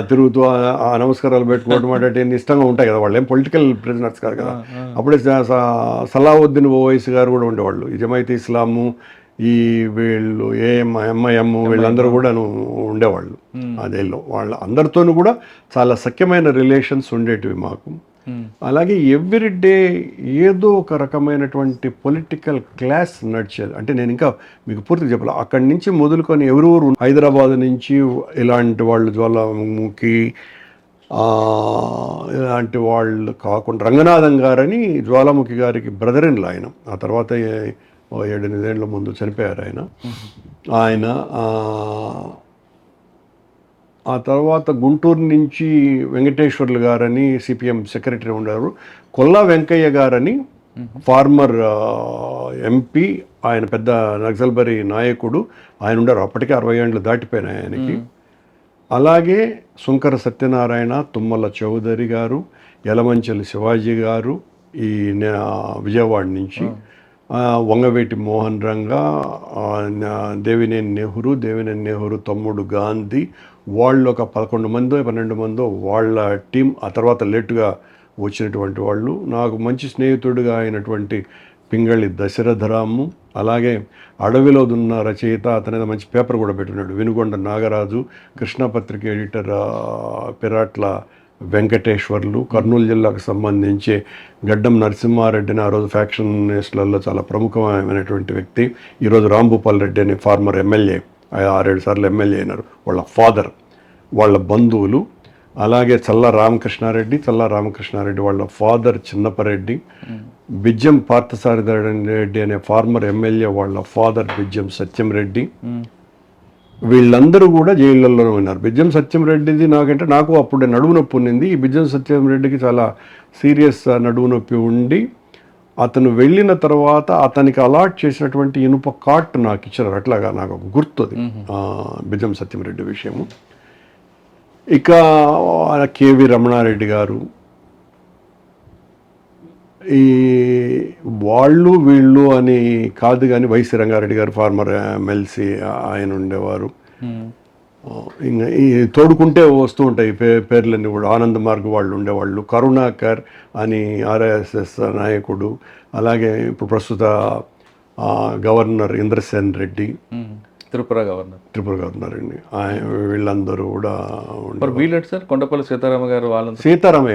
తిరుగుతూ ఆ నమస్కారాలు పెట్టుకోవడం అంటే ఇష్టంగా ఉంటాయి కదా, వాళ్ళు ఏం పొలిటికల్ ప్రిజనర్స్ కాదు కదా. అప్పుడే సలావుద్దీన్ ఓవైసీ గారు కూడా ఉండేవాళ్ళు, ఈ జమైతే ఇస్లాము, ఈ వీళ్ళు ఎంఐఎం వీళ్ళందరూ కూడా ఉండేవాళ్ళు అదేలో. వాళ్ళ అందరితోనూ కూడా చాలా సఖ్యమైన రిలేషన్స్ ఉండేటివి మాకు. అలాగే ఎవ్రీడే ఏదో ఒక రకమైనటువంటి పొలిటికల్ క్లాస్ నడిచేది. అంటే నేను ఇంకా మీకు పూర్తిగా చెప్పాలి, అక్కడి నుంచి మొదలుకొని ఎవరెవరు హైదరాబాద్ నుంచి ఇలాంటి వాళ్ళు, జ్వాలాముఖి ఇలాంటి వాళ్ళు కాకుండా రంగనాథన్ గారని, జ్వాలాముఖి గారికి బ్రదర్ ఇన్ లా ఆయన, ఆ తర్వాత 7-8 ఏళ్ళ ముందు చనిపోయారు ఆయన. ఆ తర్వాత గుంటూరు నుంచి వెంకటేశ్వర్లు గారని సిపిఎం సెక్రటరీ ఉండేవారు. కొల్లా వెంకయ్య గారని ఫార్మర్ ఎంపీ, ఆయన పెద్ద నక్సల్బరీ నాయకుడు ఆయన ఉండరు, అప్పటికే 60 ఏళ్ళు దాటిపోయినాయి ఆయనకి. అలాగే సుంకర సత్యనారాయణ, తుమ్మల చౌదరి గారు, యలమంచలి శివాజీ గారు ఈ విజయవాడ నుంచి, వంగవేటి మోహన్ రంగా, దేవినేని నెహ్రూ తమ్ముడు గాంధీ, వాళ్ళు ఒక 11 మందో 12 మందో వాళ్ళ టీం. ఆ తర్వాత లేటుగా వచ్చినటువంటి వాళ్ళు. నాకు మంచి స్నేహితుడిగా అయినటువంటి పింగళి దశరథరాము, అలాగే అడవిలో దున్న రచయిత, అతనేదో మంచి పేపర్ కూడా పెట్టున్నాడు, వినుగొండ నాగరాజు, కృష్ణపత్రిక ఎడిటర్ పిరాట్ల వెంకటేశ్వర్లు, కర్నూలు జిల్లాకు సంబంధించి గడ్డం నరసింహారెడ్డిని ఆ రోజు ఫ్యాక్షనిస్టులలో చాలా ప్రముఖమైనటువంటి వ్యక్తి, ఈరోజు రాంభూపాల్ రెడ్డి అని ఫార్మర్ ఎమ్మెల్యే, 6-7 సార్లు ఎమ్మెల్యే అయినారు, వాళ్ళ ఫాదర్, వాళ్ళ బంధువులు. అలాగే చల్లా రామకృష్ణారెడ్డి వాళ్ళ ఫాదర్ చిన్నపరెడ్డి, బిజ్జం పార్థసారథి రెడ్డి అనే ఫార్మర్ ఎమ్మెల్యే వాళ్ళ ఫాదర్ బిజ్జం సత్యం రెడ్డి. వీళ్ళందరూ కూడా జైళ్ళల్లో ఉన్నారు. బిజ్జం సత్యం రెడ్డిది నాకు అప్పుడే నడుము నొప్పి ఉన్నింది. ఈ బిజ్జం సత్యం రెడ్డికి చాలా సీరియస్ నడుము నొప్పి ఉండి, అతను వెళ్ళిన తర్వాత అతనికి అలాట్ చేసినటువంటి ఇనుప కాట్ నాకు ఇచ్చినారు. అట్లాగా నాకు ఒక గుర్తుంది బిజ్జం సత్యం రెడ్డి విషయము. ఇక కేవి రమణారెడ్డి గారు, ఈ వాళ్ళు వీళ్ళు అని కాదు కానీ వైసి రంగారెడ్డి గారు ఫార్మర్ ఎమ్మెల్సీ ఆయన ఉండేవారు. ఇంకా ఈ తోడుకుంటే వస్తూ ఉంటాయి పేర్లన్నీ కూడా. ఆనంద్ మార్గ్ వాళ్ళు ఉండేవాళ్ళు, కరుణాకర్ అని ఆర్ఎస్ఎస్ నాయకుడు, అలాగే ఇప్పుడు ప్రస్తుత గవర్నర్ ఇంద్రసేన్ రెడ్డి, త్రిపుర గవర్నర్ అండి, వీళ్ళందరూ కూడా వీళ్ళు సార్. కొండపల్లి సీతారామయ్య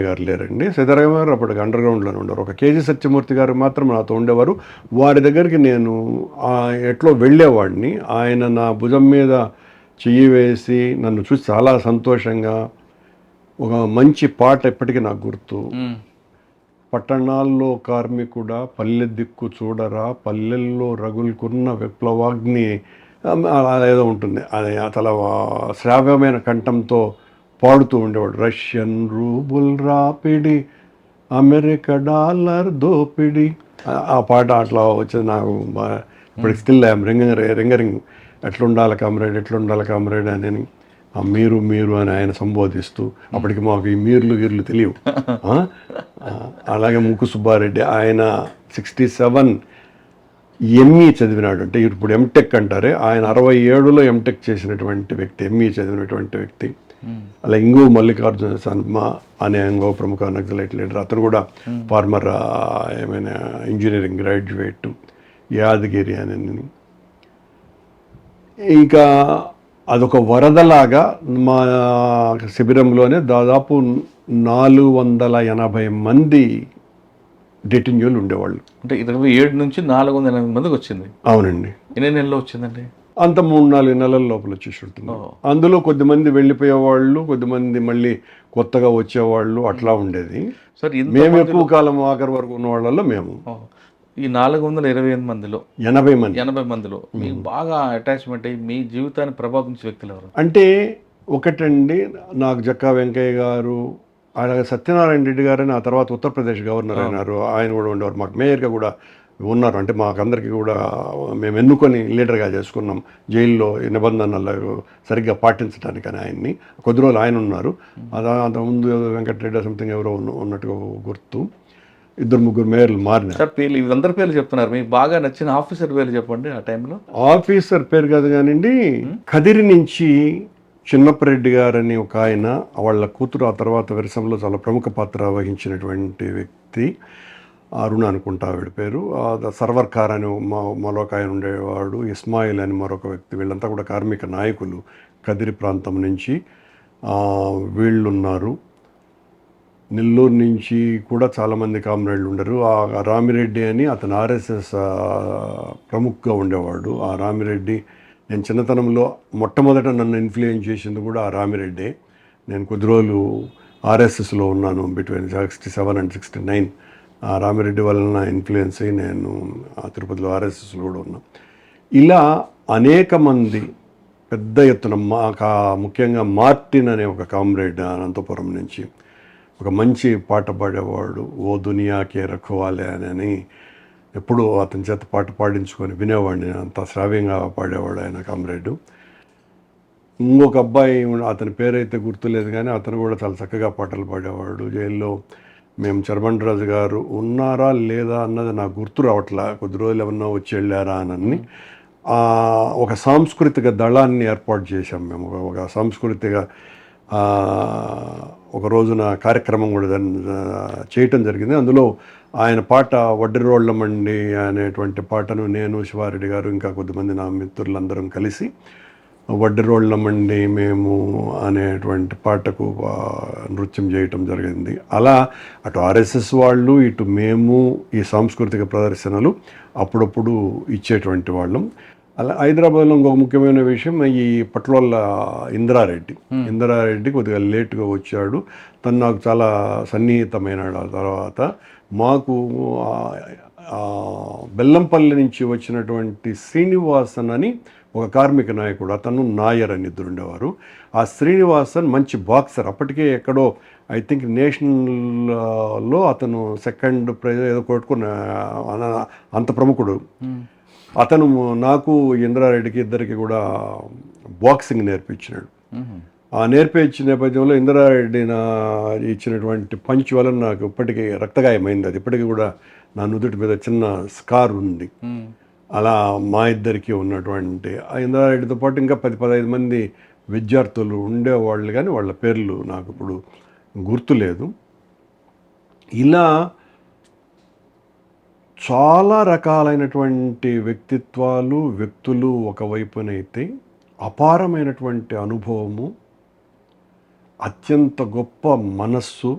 గారు లేరండి. సీతారామయ్య గారు అప్పటికి అండర్ గ్రౌండ్లోనే ఉండేవారు. ఒక కేజీ సత్యమూర్తి గారు మాత్రం నాతో ఉండేవారు. వారి దగ్గరికి నేను ఎట్లో వెళ్ళేవాడిని. ఆయన నా భుజం మీద చెయ్యి వేసి నన్ను చూసి చాలా సంతోషంగా ఒక మంచి పాట ఎప్పటికీ నాకు గుర్తు, పట్టణాల్లో కార్మికుడా పల్లె దిక్కు చూడరా, పల్లెల్లో రగులుకున్న విప్లవాగ్ని, ఏదో ఉంటుంది. అది చాలా శ్రావ్యమైన కంఠంతో పాడుతూ ఉండేవాడు. రష్యన్ రూబుల్ రాపిడి, అమెరికా డాలర్ దోపిడి, ఆ పాట అట్లా వచ్చేది నాకు ఇప్పుడు స్టిల్ ఐఎమ్ రింగరింగ్. ఎట్లుండాలి కామ్రేడ్ అని మీరు అని ఆయన సంబోధిస్తూ, అప్పటికి మాకు ఈ గీర్లు తెలియవు. అలాగే ముక్కు సుబ్బారెడ్డి, ఆయన 67 ఎంఈ చదివినాడు, అంటే ఇప్పుడు ఎంటెక్ అంటారే, ఆయన 67లో ఎంటెక్ చేసినటువంటి వ్యక్తి, ఎంఈ చదివినటువంటి వ్యక్తి. అలా ఇంగో మల్లికార్జున శర్మ అనే ఇంకో ప్రముఖ నక్సలైట్ లీడర్, అతను కూడా ఫార్మర్ ఏమైనా ఇంజనీరింగ్ గ్రాడ్యుయేట్, యాదగిరి అని. ఇంకా అదొక వరదలాగా మా శిబిరంలోనే దాదాపు 480 మంది డెటిన్యూలు ఉండేవాళ్ళు. అంటే 27 నుంచి 480 మందికి వచ్చింది. అవునండి. ఎన్ని నెలల్లో వచ్చిందండి? అంత 3-4 నెలల లోపల వచ్చేసి ఉంటుంది. అందులో కొద్దిమంది వెళ్ళిపోయేవాళ్ళు, కొద్దిమంది మళ్ళీ కొత్తగా వచ్చేవాళ్ళు, అట్లా ఉండేది. మేము ఎక్కువ కాలం ఆఖరి వరకు ఉన్న వాళ్ళలో మేము. ఈ 428 మందిలో 80 మందిలో మీకు బాగా అటాచ్మెంట్ అయ్యి మీ జీవితాన్ని ప్రభావించే వ్యక్తులు ఎవరు? అంటే ఒకటండి, నాకు జక్కా వెంకయ్య గారు, అలాగే సత్యనారాయణ రెడ్డి గారు అని ఆ తర్వాత ఉత్తరప్రదేశ్ గవర్నర్ అయినారు, ఆయన కూడా ఉండేవారు. మాకు మేయర్గా కూడా ఉన్నారు. అంటే మాకందరికీ కూడా మేము ఎన్నుకొని లీడర్గా చేసుకున్నాం జైల్లో నిబంధనలు సరిగ్గా పాటించడానికని. ఆయన్ని కొద్ది రోజులు ఆయన ఉన్నారు. అంతకుముందు వెంకటరెడ్డి సంథింగ్ ఎవరో ఉన్నట్టుగా గుర్తు. 2-3 మేయర్లు మారినారు. సార్ పేర్లు అందరి పేర్లు చెప్తున్నారు, మీకు బాగా నచ్చిన ఆఫీసర్ పేర్లు చెప్పండి. ఆ టైంలో ఆఫీసర్ పేరు కాదు కానివ్వండి, కదిరి నుంచి చిన్నప్పరెడ్డి గారని ఒక ఆయన, వాళ్ళ కూతురు ఆ తర్వాత విరసంలో చాలా ప్రముఖ పాత్ర వహించినటువంటి వ్యక్తి, అరుణ అనుకుంటా ఆవిడ పేరు. సర్వర్ ఖాన్ అని మరొక ఆయన ఉండేవాడు, ఇస్మాయిల్ అని మరొక వ్యక్తి. వీళ్ళంతా కూడా కార్మిక నాయకులు కదిరి ప్రాంతం నుంచి. వీళ్ళున్నారు. నెల్లూరు నుంచి కూడా చాలామంది కామ్రేడ్లు ఉండరు. ఆ రామిరెడ్డి అని అతను ఆర్ఎస్ఎస్ ప్రముఖగా ఉండేవాడు. ఆ రామిరెడ్డి, నేను చిన్నతనంలో మొట్టమొదట నన్ను ఇన్ఫ్లుయెన్స్ చేసింది కూడా ఆ రామిరెడ్డే. నేను కొద్ది రోజులు ఆర్ఎస్ఎస్లో ఉన్నాను బిట్వీన్ 67 and 69. ఆ రామిరెడ్డి వలన ఇన్ఫ్లుయెన్స్ అయ్యి నేను ఆ తిరుపతిలో ఆర్ఎస్ఎస్లో కూడా ఉన్నాను. ఇలా అనేక మంది పెద్ద ఎత్తున ముఖ్యంగా మార్టిన్ అనే ఒక కామ్రేడ్ అనంతపురం నుంచి ఒక మంచి పాట పాడేవాడు, ఓ దునియాకే రఖవాలే అని. ఎప్పుడూ అతని చేత పాట పాడించుకొని వినేవాడిని, అంత శ్రావ్యంగా పాడేవాడు ఆయన కామ్రేడు. ఇంకొక అబ్బాయి, అతని పేరైతే గుర్తులేదు కానీ అతను కూడా చాలా చక్కగా పాటలు పాడేవాడు. జైల్లో మేము చర్మండ్రాజు గారు ఉన్నారా లేదా అన్నది నాకు గుర్తు రావట్లా, కొద్ది రోజులు ఏమన్నా వచ్చి వెళ్ళారా అని. ఒక సాంస్కృతిక దళాన్ని ఏర్పాటు చేశాం మేము. ఒక సాంస్కృతిక ఒక రోజున కార్యక్రమం కూడా చేయటం జరిగింది. అందులో ఆయన పాట వడ్డిరోళ్ళమండి అనేటువంటి పాటను నేను, శివారెడ్డి గారు, ఇంకా కొద్దిమంది నా మిత్రులందరం కలిసి వడ్డిరోళ్ళమండి మేము అనేటువంటి పాటకు నృత్యం చేయటం జరిగింది. అలా అటు ఆర్ఎస్ఎస్ వాళ్ళు, ఇటు మేము ఈ సాంస్కృతిక ప్రదర్శనలు అప్పుడప్పుడు ఇచ్చేటువంటి వాళ్ళం. అలా హైదరాబాద్లో ఇంకొక ముఖ్యమైన విషయం, ఈ పట్లోళ్ళ ఇంద్రారెడ్డి కొద్దిగా లేటుగా వచ్చాడు. తను నాకు చాలా సన్నిహితమైన తర్వాత మాకు బెల్లంపల్లి నుంచి వచ్చినటువంటి శ్రీనివాసన్ అని ఒక కార్మిక నాయకుడు, అతను నాయర్ అని ఇద్దరు ఉండేవారు. ఆ శ్రీనివాసన్ మంచి బాక్సర్, అప్పటికే ఎక్కడో ఐ థింక్ నేషనల్లో అతను సెకండ్ ప్రైజ్ ఏదో కొట్టుకున్న అంత ప్రముఖుడు. అతను నాకు, ఇంద్రారెడ్డికి ఇద్దరికి కూడా బాక్సింగ్ నేర్పించినాడు. ఆ నేర్పించిన నేపథ్యంలో ఇంద్రారెడ్డి ఇచ్చినటువంటి పంచ్ వలన నాకు ఇప్పటికీ రక్తగాయమైంది. అది ఇప్పటికీ కూడా నా నుదుటి మీద చిన్న స్కార్ ఉంది. అలా మా ఇద్దరికి ఉన్నటువంటి ఆ ఇంద్రారెడ్డితో పాటు ఇంకా 10-15 మంది విద్యార్థులు ఉండేవాళ్ళు, కానీ వాళ్ళ పేర్లు నాకు ఇప్పుడు గుర్తులేదు. ఇలా చాలా రకాలైనటువంటి వ్యక్తులు ఒకవైపునైతే అపారమైనటువంటి అనుభవము, అత్యంత గొప్ప మనస్సు,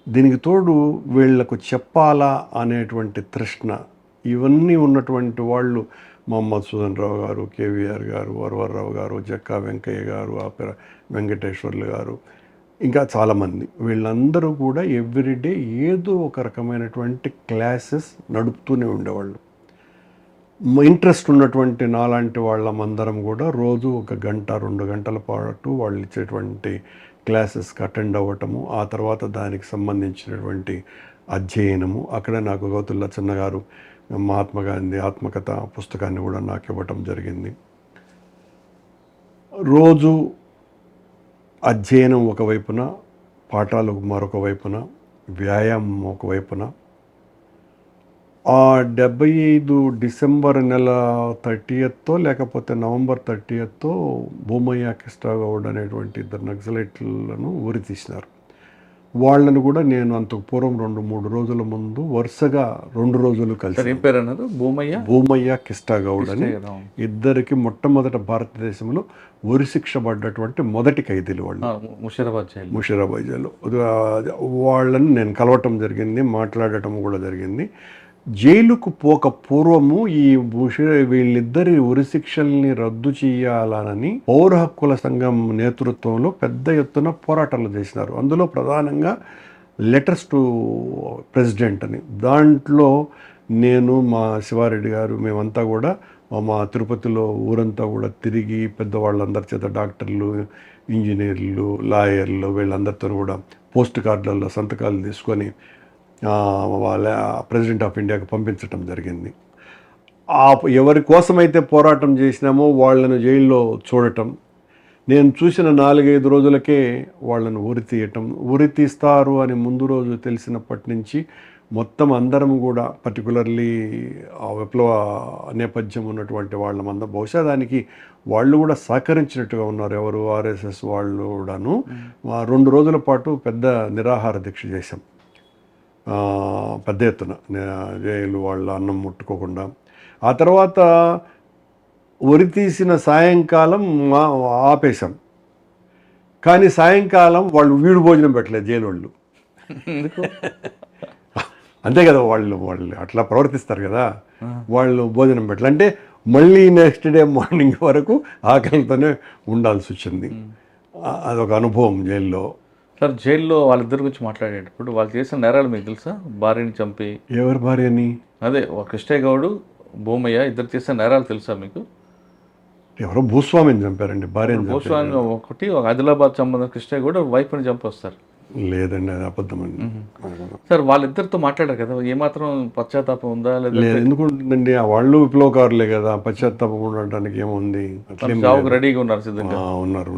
దీనికి తోడు వీళ్లకు చెప్పాలా అనేటువంటి తృష్ణ, ఇవన్నీ ఉన్నటువంటి వాళ్ళు మహమ్మద్ సుదన్ రావు గారు, కేవీఆర్ గారు, వరవర్రావు గారు, జక్కా వెంకయ్య గారు, వెంకటేశ్వర్లు గారు, ఇంకా చాలామంది. వీళ్ళందరూ కూడా ఎవ్రీడే ఏదో ఒక రకమైనటువంటి క్లాసెస్ నడుపుతూనే ఉండేవాళ్ళు. ఇంట్రెస్ట్ ఉన్నటువంటి నాలాంటి వాళ్ళమందరం కూడా రోజు 1 గంట 2 గంటల పాటు వాళ్ళు ఇచ్చేటువంటి క్లాసెస్కి అటెండ్ అవ్వటము, ఆ తర్వాత దానికి సంబంధించినటువంటి అధ్యయనము. అక్కడ నాకు గౌతుల్లా చిన్న గారు మహాత్మా గాంధీ ఆత్మకథ పుస్తకాన్ని కూడా నాకు ఇవ్వటం జరిగింది. రోజు అధ్యయనం ఒకవైపున, పాఠాలు మరొక వైపున, వ్యాయామం ఒకవైపున. ఆ 75 డిసెంబర్ నెల 30th లేకపోతే నవంబర్ 30th భూమయ్య కృష్ణగౌడ్ అనేటువంటి 2 నక్సలైట్లను ఉరి తీసినారు. వాళ్ళను కూడా నేను అంతకు పూర్వం 2-3 రోజుల ముందు వరుసగా 2 రోజులు కలిసి, భూమయ్య కృష్ణగౌడ్ అని ఇద్దరికి మొట్టమొదట భారతదేశంలో ఉరిశిక్ష పడ్డటువంటి మొదటి ఖైదీలు వాళ్ళు, ముషీరాబాద్ జైలు. వాళ్ళని నేను కలవటం జరిగింది, మాట్లాడటం కూడా జరిగింది. జైలుకు పోక పూర్వము ఈ వీళ్ళిద్దరి ఉరిశిక్షల్ని రద్దు చేయాలని పౌర హక్కుల సంఘం నేతృత్వంలో పెద్ద ఎత్తున పోరాటాలు చేసినారు. అందులో ప్రధానంగా లెటర్స్ టు ప్రెసిడెంట్ అని. దాంట్లో నేను, మా శివారెడ్డి గారు, మేమంతా కూడా మా తిరుపతిలో ఊరంతా కూడా తిరిగి పెద్దవాళ్ళందరి చేత, డాక్టర్లు, ఇంజనీర్లు, లాయర్లు, వీళ్ళందరితో కూడా పోస్ట్ కార్డులలో సంతకాలు తీసుకొని వాళ్ళ ప్రెసిడెంట్ ఆఫ్ ఇండియాకి పంపించటం జరిగింది. ఎవరి కోసమైతే పోరాటం చేసినామో వాళ్ళను జైల్లో చూడటం, నేను చూసిన 4-5 రోజులకే వాళ్ళను ఉరి తీయటం. ఉరి తీస్తారు అని ముందు రోజు తెలిసినప్పటి నుంచి మొత్తం అందరం కూడా పర్టికులర్లీ ఆ విప్లవ నేపథ్యం ఉన్నటువంటి వాళ్ళమందరం బహుశా దానికి వాళ్ళు కూడా సహకరించినట్టుగా ఉన్నారు. ఎవరు ఆర్ఎస్ఎస్ వాళ్ళు కూడాను 2 రోజుల పాటు పెద్ద నిరాహార దీక్ష చేశాం పెద్ద ఎత్తున జైలు వాళ్ళ అన్నం ముట్టుకోకుండా. ఆ తర్వాత ఉరి తీసిన సాయంకాలం ఆపేశాం. కానీ సాయంకాలం వాళ్ళు వీడు భోజనం పెట్టలేదు జైలు వాళ్ళు. అంతే కదా, వాళ్ళు అట్లా ప్రవర్తిస్తారు కదా. వాళ్ళు భోజనం పెట్టలేదు అంటే మళ్ళీ నెక్స్ట్ డే మార్నింగ్ వరకు ఆకలితోనే ఉండాల్సి వచ్చింది. అదొక అనుభవం జైల్లో. సార్, జైల్లో వాళ్ళిద్దరి గురించి మాట్లాడేటప్పుడు వాళ్ళు చేసిన నేరాలు మీకు తెలుసా? భార్యని చంపి. ఎవరి భార్యని? అదే కృష్ణయ్య గౌడు, భూమయ్య ఇద్దరు చేసిన నేరాలు తెలుసా మీకు? ఎవరో భూస్వామిని చంపారండి, భార్యని. భూస్వామి ఒకటి, ఒక ఆదిలాబాద్ సంబంధం కృష్ణయ్య గౌడు వైఫ్ని చంపొస్తారు. లేదండి, అది అబద్ధం అండి. సార్, వాళ్ళిద్దరితో మాట్లాడారు కదా, ఏమాత్రం పశ్చాత్తాపం ఉందా? లేదు, ఎందుకుంటుందండి, వాళ్ళు విప్లవకారులే కదా, పశ్చాత్తాపం ఉండడానికి ఏముంది? జాబ్ రెడీగా ఉన్నారు, సిద్ధంగా ఉన్నారు.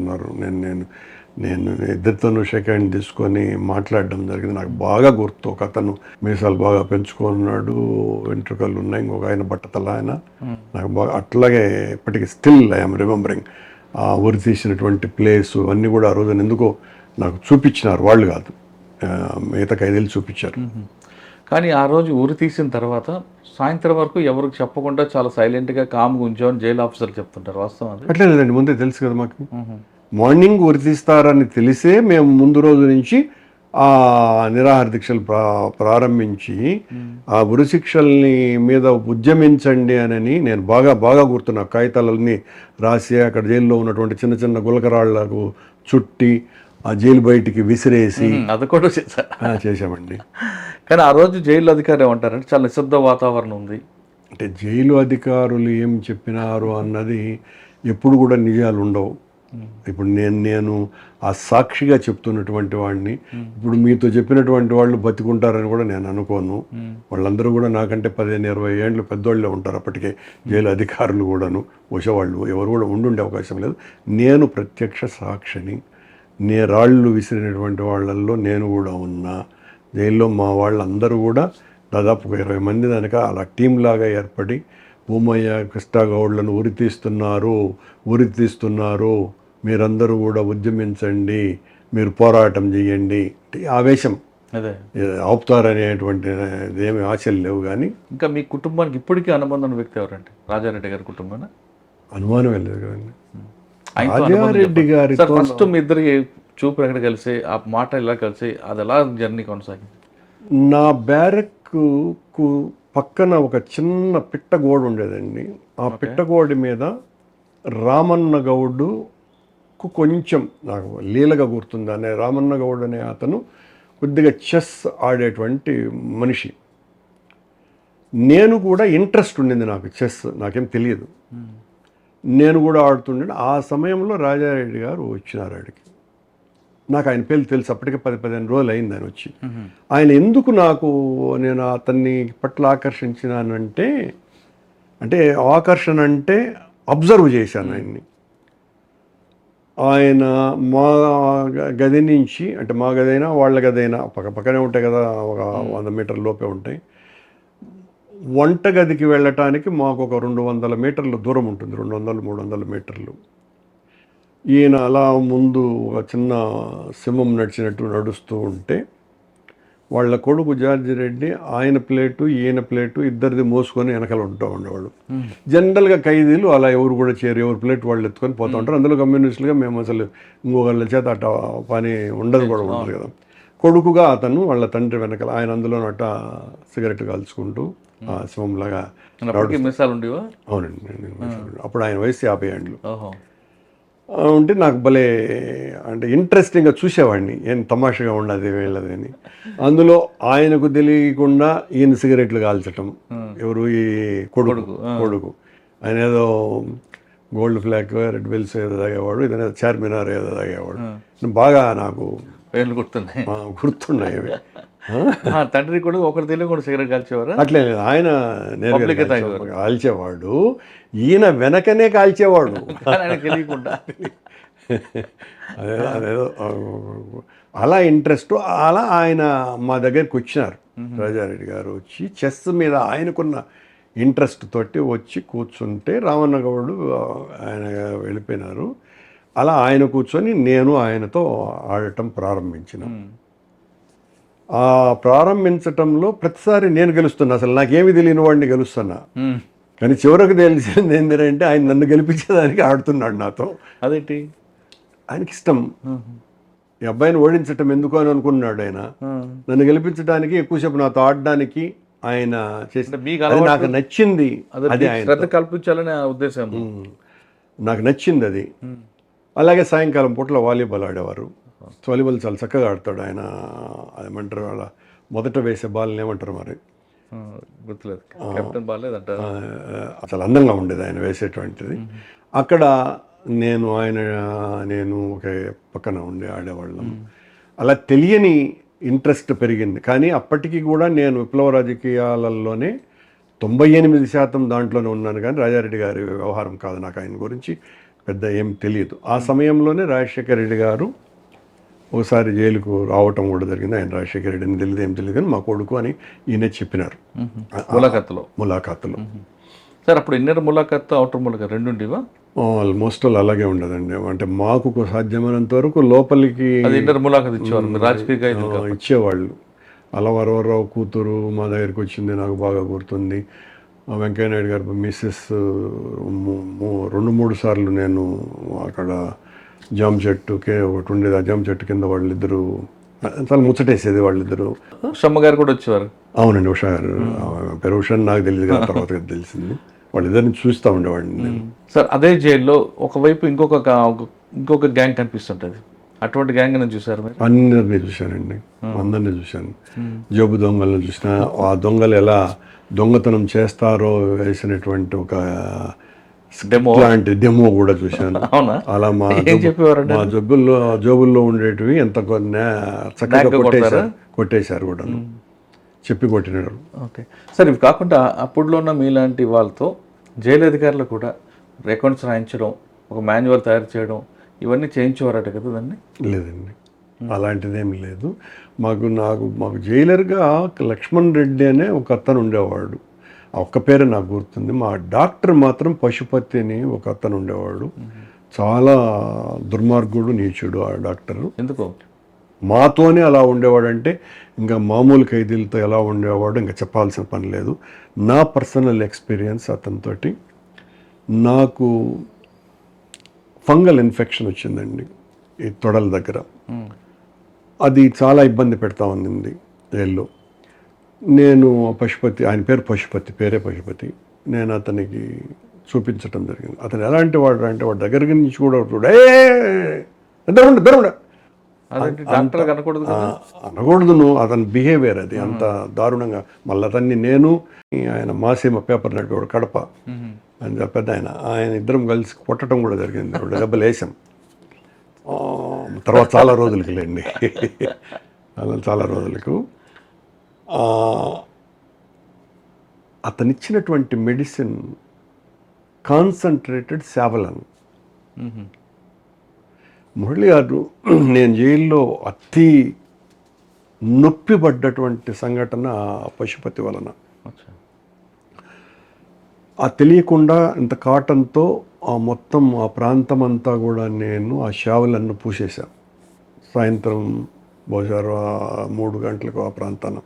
నేను ఇద్దరితోనూ షేక్ హ్యాండ్ తీసుకొని మాట్లాడడం జరిగింది. నాకు బాగా గుర్తు, ఒక అతను మీసాలు బాగా పెంచుకున్నాడు, వెంట్రుకలు ఉన్నాయి, ఇంకొక ఆయన బట్టతల ఆయన. నాకు బాగా అట్లాగే ఇప్పటికీ స్టిల్ ఐఎమ్ రిమెంబరింగ్ ఆ ఉరి తీసినటువంటి ప్లేసు అన్నీ కూడా ఆ రోజున ఎందుకో నాకు చూపించినారు, వాళ్ళు కాదు, మిగతా ఖైదీలు చూపించారు. కానీ ఆ రోజు ఊరి తీసిన తర్వాత సాయంత్రం వరకు ఎవరికి చెప్పకుండా చాలా సైలెంట్గా కామ్గా ఉంచామని జైలు ఆఫీసర్లు చెప్తుంటారు, వాస్తవం? అట్లే లేదండి, ముందే తెలుసు కదా మాకు. మార్నింగ్ ఉరి తీస్తారని తెలిసే మేము ముందు రోజు నుంచి ఆ నిరాహార దీక్షలు ప్రారంభించి ఆ ఉరి శిక్షల్ని మీద ఉద్యమించండి అని నేను బాగా గుర్తున్నా. కాగితాలన్నీ రాసి అక్కడ జైల్లో ఉన్నటువంటి చిన్న చిన్న గులకరాళ్లకు చుట్టి ఆ జైలు బయటికి విసిరేసి అది కూడా చేశామండి. కానీ ఆ రోజు జైలు అధికారులు ఏమంటారంటే చాలా నిశ్శబ్ద వాతావరణం ఉంది. అంటే జైలు అధికారులు ఏం చెప్పినారు అన్నది ఎప్పుడు కూడా నిజాలు ఉండవు. ఇప్పుడు నేను ఆ సాక్షిగా చెప్తున్నటువంటి వాడిని ఇప్పుడు మీతో చెప్పినటువంటి వాళ్ళు బతికుంటారని కూడా నేను అనుకోను. వాళ్ళందరూ కూడా నాకంటే 15-20 ఏళ్ళు పెద్దోళ్ళే ఉంటారు అప్పటికే, జైలు అధికారులు కూడాను. బహుశా వాళ్ళు ఎవరు కూడా ఉండుండే అవకాశం లేదు. నేను ప్రత్యక్ష సాక్షిని. రాళ్ళు విసిరినటువంటి వాళ్ళల్లో నేను కూడా ఉన్నా. జైల్లో మా వాళ్ళందరూ కూడా దాదాపు 20 మంది దానిక అలా టీం లాగా ఏర్పడి భూమయ్య కృష్ణగౌడ్లను ఉరి తీస్తున్నారు, మీరందరూ కూడా ఉద్యమించండి, మీరు పోరాటం చేయండి, ఆవేశం ఆపుతారనేటువంటి ఏమి ఆశలు లేవు. కానీ ఇంకా మీ కుటుంబానికి ఇప్పటికీ అనుబంధం వ్యక్తి ఎవరంటే రాజారెడ్డి గారి కుటుంబాన్ని? అనుమానం లేదు కదండి. రాజారెడ్డి గారి ఫస్ట్ మీ ఇద్దరి చూపు ఎక్కడ కలిసి ఆ మాట ఎలా కలిసి అది ఎలా జర్నీ కొనసాగింది? నా బ్యారక్కు పక్కన ఒక చిన్న పిట్టగోడ ఉండేదండి. ఆ పిట్టగోడ మీద రామన్న గౌడుకు కొంచెం నాకు లీలగా గుర్తుంది. అనే రామన్న గౌడ్ అనే అతను కొద్దిగా చెస్ ఆడేటువంటి మనిషి. నేను కూడా ఇంట్రెస్ట్ ఉండింది నాకు చెస్, నాకేం తెలియదు, నేను కూడా ఆడుతుండే. ఆ సమయంలో రాజారెడ్డి గారు వచ్చినారు ఆడికి. నాకు ఆయన పేరు తెలుసు, అప్పటికే 10-15 రోజులు అయింది ఆయన వచ్చి. ఆయన ఎందుకు నేను అతన్ని పట్ల ఆకర్షించినానంటే, ఆకర్షణ అంటే అబ్జర్వ్ చేశాను ఆయన్ని. ఆయన మా గది నుంచి, అంటే మా గదైనా వాళ్ళ గదైనా పక్కనే ఉంటాయి కదా, ఒక 100 మీటర్ల లోపే ఉంటాయి. వంటగదికి వెళ్ళటానికి మాకు ఒక 200 మీటర్ల దూరం ఉంటుంది, 200-300 మీటర్లు. ఈయన అలా ముందు ఒక చిన్న సింహం నడిచినట్టు నడుస్తూ ఉంటే వాళ్ళ కొడుకు జార్జి రెడ్డి ఆయన ప్లేటు ఈయన ప్లేటు ఇద్దరిది మోసుకొని వెనకాల ఉంటూ ఉండేవాళ్ళు. జనరల్గా ఖైదీలు అలా ఎవరు కూడా చేయరు, ఎవరు ప్లేట్ వాళ్ళు ఎత్తుకొని పోతూ ఉంటారు. అందులో కమ్యూనిస్టులుగా మేము అసలు ఇంకొకళ్ళ చేత అట్ట పని ఉండదు కూడా ఉండదు కదా. కొడుకుగా అతను వాళ్ళ తండ్రి వెనకాల, ఆయన అందులో అట్ట సిగరెట్ కాల్చుకుంటూ సింహంలాగా. అవునండి, అప్పుడు ఆయన వయసు 50 ఏళ్ళు ఉంటే నాకు భలే ఇంట్రెస్టింగ్గా చూసేవాడిని, ఏం తమాషగా ఉండదు వీళ్ళది అని. అందులో ఆయనకు తెలియకుండా ఈయన సిగరెట్లు కాల్చటం. ఎవరు? ఈ కొడుకు ఆయన ఏదో గోల్డ్ ఫ్లాగ్, రెడ్ వెల్స్ ఏదో తాగేవాడు, ఇదనే చార్మినార్ ఏదో తాగేవాడు. బాగా నాకు గుర్తున్నాయి అవి. తండ్రి కూడా ఒకరు తెలియకుండా సిగరెట్ కాల్చేవారు? అట్లే ఆయన నేరుగా కాల్చేవాడు, ఈయన వెనకనే కాల్చేవాడు తెలియకుండా. అదేదో అలా ఇంట్రెస్ట్, అలా ఆయన మా దగ్గరికి వచ్చినారు. రాజారెడ్డి గారు వచ్చి చెస్ మీద ఆయనకున్న ఇంట్రెస్ట్ తోటి వచ్చి కూర్చుంటే రామన్న గౌడు ఆయన వెళ్ళిపోయినారు. అలా ఆయన కూర్చొని నేను ఆయనతో ఆడటం ప్రారంభించిన. ఆ ప్రారంభించటంలో ప్రతిసారి నేను గెలుస్తున్నా, అసలు నాకేమి తెలియని వాడిని గెలుస్తున్నా. కానీ చివరకు తెలిసింది ఏంటంటే ఆయన నన్ను గెలిపించేదానికి ఆడుతున్నాడు నాతో. అదేంటి? ఆయనకి ఇష్టం ఈ అబ్బాయిని ఓడించటం ఎందుకు అని అనుకున్నాడు ఆయన. నన్ను గెలిపించడానికి ఎక్కువసేపు నాతో ఆడడానికి ఆయన చేసిన అది నాకు నచ్చింది. అది ఆయన శ్రద్ధ కల్పించాలనే ఉద్దేశం. నాకు నచ్చింది అది. అలాగే సాయంకాలం పూట్ల వాలీబాల్ ఆడేవారు. వాలీబాల్ చాలా చక్కగా ఆడతాడు ఆయన. ఏమంటారు వాళ్ళ మొదట వేసే బాల్ని ఏమంటారు మరి గుర్తులేదు, కెప్టెన్ బాగాలేదంట. చాలా అందంగా ఉండేది ఆయన వేసేటువంటిది. అక్కడ నేను ఒక పక్కన ఉండి ఆడేవాళ్ళం. అలా తెలియని ఇంట్రెస్ట్ పెరిగింది. కానీ అప్పటికి కూడా నేను విప్లవ రాజకీయాలలోనే 98% దాంట్లోనే ఉన్నాను. కానీ రాజారెడ్డి గారి వ్యవహారం కాదు, నాకు ఆయన గురించి పెద్ద ఏం తెలియదు. ఆ సమయంలోనే రాజశేఖర రెడ్డి గారు ఒకసారి జైలుకు రావటం కూడా జరిగింది. ఆయన రాజశేఖర రెడ్డి అని తెలియదు, ఏం తెలియదు, కానీ మా కొడుకు అని ఈయన చెప్పినారు ములాఖాతులో. సార్ అప్పుడు ఇన్నర్ ములాఖాత్ అవుటర్ ములాఖాత్ రెండు ఉండేవా? ఆల్మోస్ట్ అలా ఉండదండి. అంటే మాకు సాధ్యమైనంత వరకు లోపలికి ఇన్నర్ ములాఖాత్ ఇచ్చేవారు, రాజకీయ ఇచ్చేవాళ్ళు. అలా వరవరరావు కూతురు మా దగ్గరికి వచ్చింది, నాకు బాగా గుర్తుంది. వెంకయ్యనాయుడు గారు మిస్సెస్ 2-3 సార్లు నేను అక్కడ జామ చెట్టుకే ఒకటి ఉండేది. ఆ జామ చెట్టు కింద వాళ్ళిద్దరూ చాలా ముచ్చటేసేది వాళ్ళిద్దరూ. ఉషమ్మ గారు కూడా వచ్చేవారు. అవునండి, ఉషా గారు. పేరు ఉషా నాకు తెలియదు కదా, తర్వాత తెలిసింది. వాళ్ళిద్దరిని చూస్తూ ఉండేవాడిని. సార్ అదే జైల్లో ఒకవైపు ఇంకొక గ్యాంగ్ కనిపిస్తుంటుంది. అటువంటి గ్యాంగ్ నేను చూసారు మీరు? అందరినీ చూశానండి, అందరినీ చూశాను. జోబు దొంగలను చూసిన, ఆ దొంగలు ఎలా దొంగతనం చేస్తారో వేసినటువంటి ఒక డెమో కూడా చూశాను. అలా మా జోబుల్లో ఉండేటివి ఎంత చక్కగా కొట్టేశారు కూడా, చెప్పి కొట్టినారు. ఓకే సార్, ఇవి కాకుండా అప్పుడులో ఉన్న మీలాంటి వాళ్ళతో జైలు అధికారులు కూడా రికార్డ్స్ రాయించడం, ఒక మాన్యువల్ తయారు చేయడం, ఇవన్నీ చేయించేవారట కదా దాన్ని? లేదండి, అలాంటిదేమి లేదు. మాకు జైలర్గా లక్ష్మణ్ రెడ్డి అనే ఒక అతను ఉండేవాడు. ఆ ఒక్క పేరు నాకు గుర్తుంది. మా డాక్టర్ మాత్రం పశుపతి అని ఒక అతను ఉండేవాడు. చాలా దుర్మార్గుడు, నీచుడు ఆ డాక్టరు. ఎందుకు మాతోనే అలా ఉండేవాడు అంటే ఇంకా మామూలు ఖైదీలతో ఎలా ఉండేవాడు ఇంకా చెప్పాల్సిన పని లేదు. నా పర్సనల్ ఎక్స్పీరియన్స్ అతనితోటి, నాకు ఫంగల్ ఇన్ఫెక్షన్ వచ్చిందండి ఈ తొడల దగ్గర. అది చాలా ఇబ్బంది పెడతా ఉంది జైల్లో. నేను పశుపతి, ఆయన పేరు పశుపతి, పేరే పశుపతి, నేను అతనికి చూపించడం జరిగింది. అతను ఎలాంటి వాడు అంటే వాడి దగ్గర నుంచి కూడా అనకూడదు నువ్వు, అతని బిహేవియర్ అది అంత దారుణంగా. మళ్ళీ అతన్ని నేను ఆయన మాసీమ పేపర్ నడిపేవాడు కడప అని పెద్ద ఆయన ఇద్దరం కలిసి కొట్టడం కూడా జరిగింది. దెబ్బలు వేసాం తర్వాత చాలా రోజులకి లేండి, చాలా రోజులకు. అతనిచ్చినటువంటి మెడిసిన్ కాన్సన్ట్రేటెడ్ శావలన్. మురళి గారు, నేను జైల్లో అతి నొప్పి పడ్డటువంటి సంఘటన పశుపతి వలన. ఆ తెలియకుండా ఇంత కాటన్తో మొత్తం ఆ ప్రాంతం అంతా కూడా నేను ఆ శావలను పూసేశాను. సాయంత్రం బహుశా 3 గంటలకు ఆ ప్రాంతాన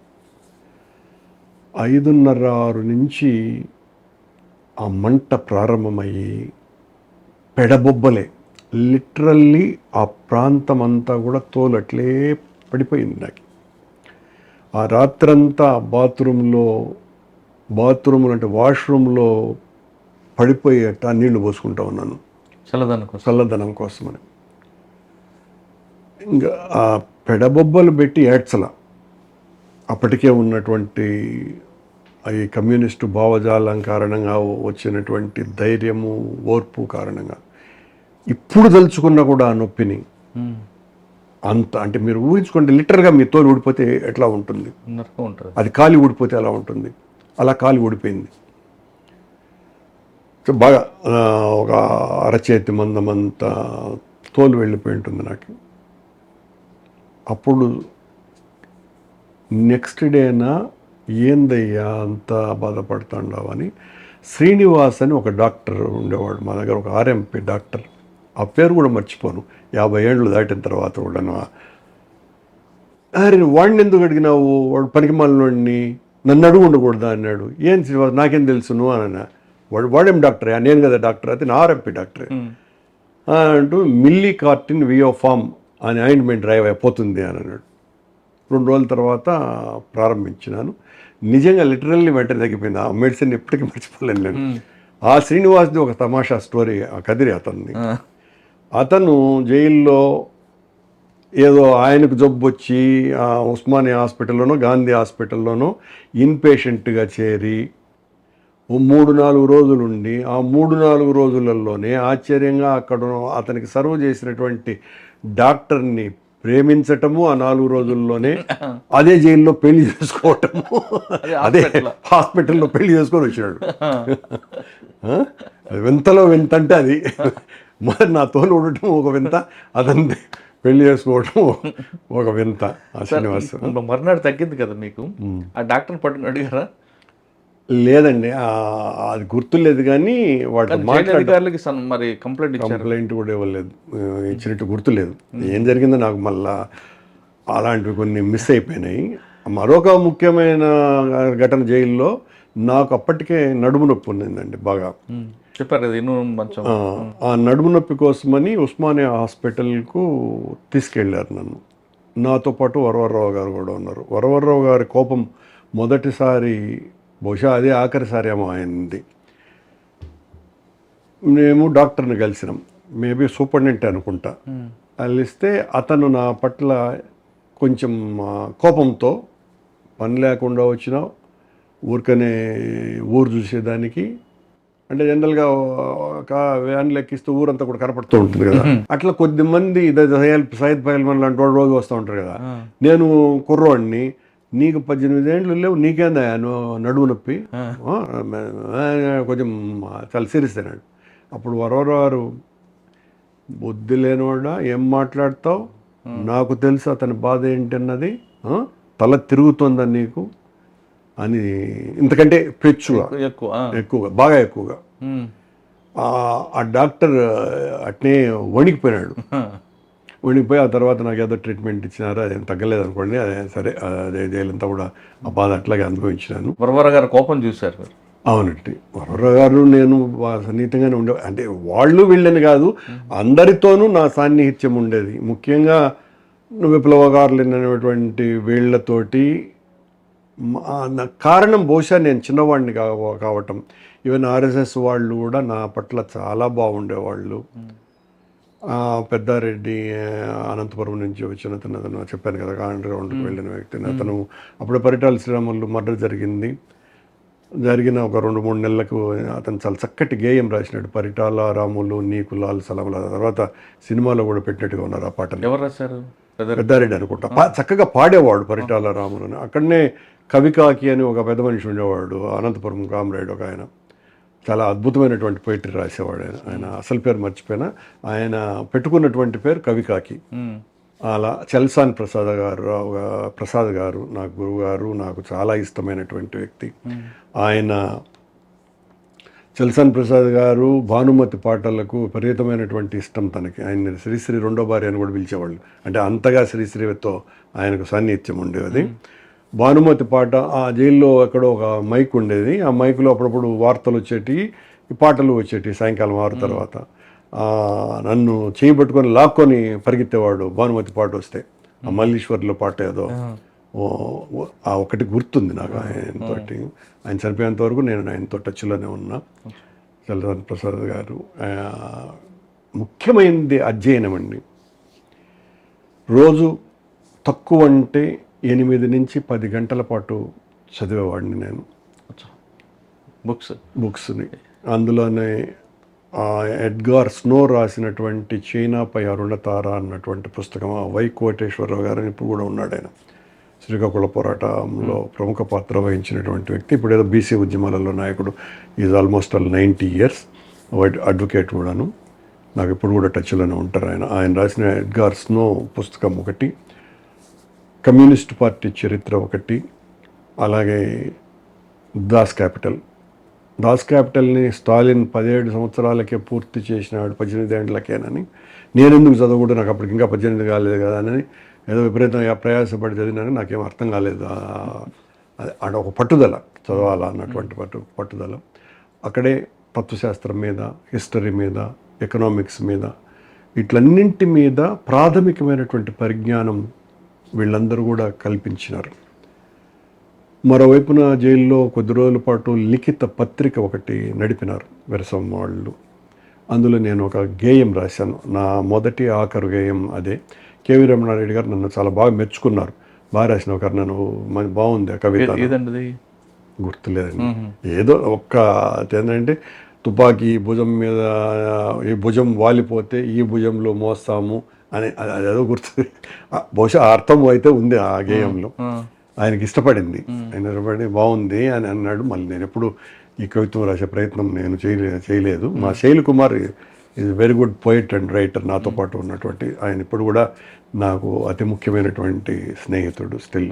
5:30-6 నుంచి ఆ మంట ప్రారంభమయ్యి పెడబొబ్బలే, లిటరల్లీ ఆ ప్రాంతం అంతా కూడా తోలట్లే పడిపోయింది నాకు. ఆ రాత్రంతా బాత్రూంలో అంటే వాష్రూమ్లో పడిపోయేట నీళ్లు పోసుకుంటా ఉన్నాను చల్లదనం కోసమని. ఇంకా ఆ పెడబొబ్బలు పెట్టి ఏడ్చల. అప్పటికే ఉన్నటువంటి ఈ కమ్యూనిస్టు భావజాలం కారణంగా వచ్చినటువంటి ధైర్యము, ఓర్పు కారణంగా ఇప్పుడు తలుచుకున్నా కూడా ఆ నొప్పిని అంత, అంటే మీరు ఊహించుకోండి, లిటరల్గా మీ తోలు ఊడిపోతే ఎట్లా ఉంటుంది, అది కాలి ఊడిపోతే ఎలా ఉంటుంది, అలా కాలి ఊడిపోయింది. బాగా ఒక అరచేతి మందమంతా తోలు వెళ్ళిపోయి ఉంటుంది నాకు. అప్పుడు నెక్స్ట్ డేనా ఏందయ్యా అంత బాధపడుతుండవు అని శ్రీనివాస్ అని ఒక డాక్టర్ ఉండేవాడు మా దగ్గర, ఒక ఆర్ఎంపీ డాక్టర్. ఆ పేరు కూడా మర్చిపోను, 50 ఏళ్ళు దాటిన తర్వాత కూడాను. అరే వాడిని ఎందుకు అడిగినావు, వాడు పనికిమాలినోడిని, నన్ను అడుగు ఉండకూడదా అన్నాడు. ఏం శ్రీనివాస్ నాకేం తెలుసు నువ్వు అని. వాడేం డాక్టర్, నేను కదా డాక్టర్, అయితే నా ఆర్ఎంపీ డాక్టరే అంటూ మిల్లీ కార్టిన్ వియోఫామ్ అని ఆయింట్మెంట్ డ్రైవ్ అయిపోతుంది అని అన్నాడు. 2 రోజుల తర్వాత ప్రారంభించినాను. నిజంగా లిటరల్లీ వెంటనే తగ్గిపోయింది. ఆ మెడిసిన్ ఎప్పటికీ మర్చిపోలేను నేను. ఆ శ్రీనివాస్ది ఒక తమాషా స్టోరీ, ఆ కదిరి అతన్ని. అతను జైల్లో ఏదో ఆయనకు జబ్బు వచ్చి ఉస్మానియా హాస్పిటల్లోనో గాంధీ హాస్పిటల్లోనో ఇన్పేషెంట్గా చేరి 3-4 రోజులుండి, ఆ 3-4 రోజులలోనే ఆశ్చర్యంగా అక్కడ అతనికి సర్వ్ చేసినటువంటి డాక్టర్ని ప్రేమించటము, ఆ 4 రోజుల్లోనే అదే జైల్లో పెళ్లి చేసుకోవటము, అదే హాస్పిటల్లో పెళ్లి చేసుకొని వచ్చినాడు. వింతలో వింత అంటే అది. మరి నా తోలు ఉండటం ఒక వింత, అతన్ని పెళ్లి చేసుకోవటం ఒక వింత. ఆ శ్రీనివాస్ మర్నాడు తగ్గింది కదా మీకు, ఆ డాక్టర్ని పట్టుకుని అడిగారా? లేదండి, అది గుర్తులేదు. కానీ వాడు అధికారులకి మరి కంప్లైంట్ కూడా ఇవ్వలేదు, ఇచ్చినట్టు గుర్తులేదు. ఏం జరిగిందో నాకు మళ్ళా అలాంటివి కొన్ని మిస్ అయిపోయినాయి. మరొక ముఖ్యమైన ఘటన జైల్లో నాకు అప్పటికే నడుము నొప్పి ఉన్నిందండి బాగా. చెప్పారు కదా ఇನ್ನು మంచం. ఆ నడుము నొప్పి కోసమని ఉస్మానియా హాస్పిటల్కు తీసుకెళ్ళారు నన్ను. నాతో పాటు వరవర్రావు గారు కూడా ఉన్నారు. వరవర్రావు గారి కోపం మొదటిసారి, బహుశా అదే ఆఖరిసారి ఏమో అయింది. మేము డాక్టర్ని కలిసినాం, మేబీ సూపరింటెండెంట్ అనుకుంటా. కలిస్తే అతను నా పట్ల కొంచెం కోపంతో, పని లేకుండా వచ్చినా ఊరికనే ఊరు చూసేదానికి, అంటే జనరల్గా ఒక వ్యాన్లు ఎక్కిస్తూ ఊరంతా కూడా కనపడుతూ ఉంటుంది కదా, అట్లా కొద్దిమంది సయ్యద్ పైల్మన్ లాంటి వాడు రోజు వస్తూ ఉంటారు కదా. నేను కుర్రోడిని, నీకు 18 ఏళ్ళు లేవు, నీకేందా నడుము నొప్పి, కొంచెం చాలా సీరియస్ అయినాడు. అప్పుడు వరవరారు, బుద్ధి లేనివాడా ఏం మాట్లాడతావు, నాకు తెలుసు అతని బాధ ఏంటన్నది, తల తిరుగుతుందని నీకు అని, ఇంతకంటే ఎక్కువగా బాగా ఎక్కువగా. ఆ డాక్టర్ అట్నే వణికిపోయినాడు. వణికిపోయి ఆ తర్వాత నాకు ఏదో ట్రీట్మెంట్ ఇచ్చినారు, అదేం తగ్గలేదు అనుకోండి. అదే సరే, అదే జైలంతా కూడా ఆ బాధ అట్లాగే అనుభవించినాను. వరవర గారు కోపం చూశారు. అవునండి, వరవర గారు నేను సన్నిహితంగానే ఉండే, అంటే వాళ్ళు వీళ్ళని కాదు, అందరితోనూ నా సాన్నిహిత్యం ఉండేది. ముఖ్యంగా విప్లవకారులు అనేటువంటి వీళ్ళతోటి కారణం బహుశా నేను చిన్నవాడిని కావటం. ఈవెన్ ఆర్ఎస్ఎస్ వాళ్ళు కూడా నా పట్ల చాలా బాగుండేవాళ్ళు. పెద్దారెడ్డి అనంతపురం నుంచి వచ్చిన అతను చెప్పాను కదా, అండర్గ్రౌండ్కి వెళ్ళిన వ్యక్తిని. అతను అప్పుడు పరిటాల శ్రీరాములు మర్డర్ జరిగిన ఒక 2-3 నెలలకు అతను చాలా చక్కటి గేయం రాసినాడు, పరిటాల రాములు నీకు లాల్ సలాములు. తర్వాత సినిమాలో కూడా పెట్టినట్టుగా ఉన్నారు ఆ పాటలు. ఎవరు రాశారు? పెద్దారెడ్డి అనుకుంటా. చక్కగా పాడేవాడు పరిటాల రాములు. అక్కడనే కవికాకి అని ఒక పెద్ద మనిషి ఉండేవాడు, అనంతపురం కామ్రేడ్ ఒక ఆయన, చాలా అద్భుతమైనటువంటి పోయిటరీ రాసేవాడు. ఆయన అసలు పేరు మర్చిపోయినా, ఆయన పెట్టుకున్నటువంటి పేరు కవికాకి. అలా చల్సాని ప్రసాద్ గారు నా గురువు గారు, నాకు చాలా ఇష్టమైనటువంటి వ్యక్తి ఆయన. చల్సాని ప్రసాద్ గారు భానుమతి పాటలకు విపరీతమైనటువంటి ఇష్టం తనకి. ఆయన శ్రీశ్రీ రెండో భార్య అని కూడా పిలిచేవాళ్ళు, అంటే అంతగా శ్రీశ్రీతో ఆయనకు సాన్నిహిత్యం ఉండేది. భానుమతి పాట ఆ జైల్లో ఎక్కడో ఒక మైక్ ఉండేది, ఆ మైకులో అప్పుడప్పుడు వార్తలు వచ్చేటి, ఈ పాటలు వచ్చేటి సాయంకాలం 6 తర్వాత. నన్ను చేయబట్టుకొని లాక్కొని పరిగెత్తేవాడు భానుమతి పాట వస్తే. ఆ మల్లీశ్వర్లో పాట ఏదో ఆ ఒకటి గుర్తుంది నాకు ఆయనతోటి. ఆయన చనిపోయేంత వరకు నేను ఆయనతో టచ్లోనే ఉన్నా. చల్సాని ప్రసాద్ గారు ముఖ్యమైనది అధ్యయనం అండి. రోజు తక్కువ అంటే 8 నుంచి 10 గంటల పాటు చదివేవాడిని నేను బుక్స్ని. అందులోనే ఎడ్గార్ స్నో రాసినటువంటి చైనాపై అరుణతార అన్నటువంటి పుస్తకం, వై కోటేశ్వరరావు గారు ఇప్పుడు కూడా ఉన్నాడు. ఆయన శ్రీకాకుళ పోరాటంలో ప్రముఖ పాత్ర వహించినటువంటి వ్యక్తి. ఇప్పుడు ఏదో బీసీ ఉద్యమాలలో నాయకుడు. ఈజ్ ఆల్మోస్ట్ 90 years, అడ్వకేట్ కూడాను. నాకు ఇప్పుడు కూడా టచ్లోనే ఉంటారు. ఆయన రాసిన ఎడ్గార్ స్నో పుస్తకం ఒకటి, కమ్యూనిస్ట్ పార్టీ చరిత్ర ఒకటి, అలాగే దాస్ క్యాపిటల్ని స్టాలిన్ 17 సంవత్సరాలకే పూర్తి చేసినాడు 18 ఏళ్ళకేనని, నేనెందుకు చదవకూడదు, నాకు అప్పటికి ఇంకా 18 కాలేదు కదా అని ఏదో విపరీతంగా ప్రయాసపడి చదివినాను. నాకేం అర్థం కాలేదు. అది ఒక పట్టుదల, చదవాలా అన్నటువంటి పట్టుదల. అక్కడే తత్వశాస్త్రం మీద, హిస్టరీ మీద, ఎకనామిక్స్ మీద, వీటన్నింటి మీద ప్రాథమికమైనటువంటి పరిజ్ఞానం వీళ్ళందరూ కూడా కల్పించినారు. మరోవైపున జైల్లో కొద్ది రోజుల పాటు లిఖిత పత్రిక ఒకటి నడిపినారు వెరసమ్మ వాళ్ళు. అందులో నేను ఒక గేయం రాశాను. నా మొదటి ఆఖరు గేయం అదే. కేవీ రమణారెడ్డి గారు నన్ను చాలా బాగా మెచ్చుకున్నారు. బాగా రాసిన ఒక నన్ను బాగుంది ఆ కవిత. గుర్తులేదండి. ఏదో ఏంటంటే, తుపాకీ భుజం మీద, ఈ భుజం వాలిపోతే ఈ భుజంలో మోస్తాము అని, అదేదో గుర్తు. బహుశా అర్థం అయితే ఉంది ఆ గేయంలో. ఆయనకి ఇష్టపడింది, బాగుంది అని అన్నాడు. మళ్ళీ నేను ఎప్పుడు ఈ కవిత్వం రాసే ప్రయత్నం నేను చేయలేదు. మా Shail Kumar is very good poet and writer, నాతో పాటు ఉన్నటువంటి ఆయన ఇప్పుడు కూడా నాకు అతి ముఖ్యమైనటువంటి స్నేహితుడు. స్టిల్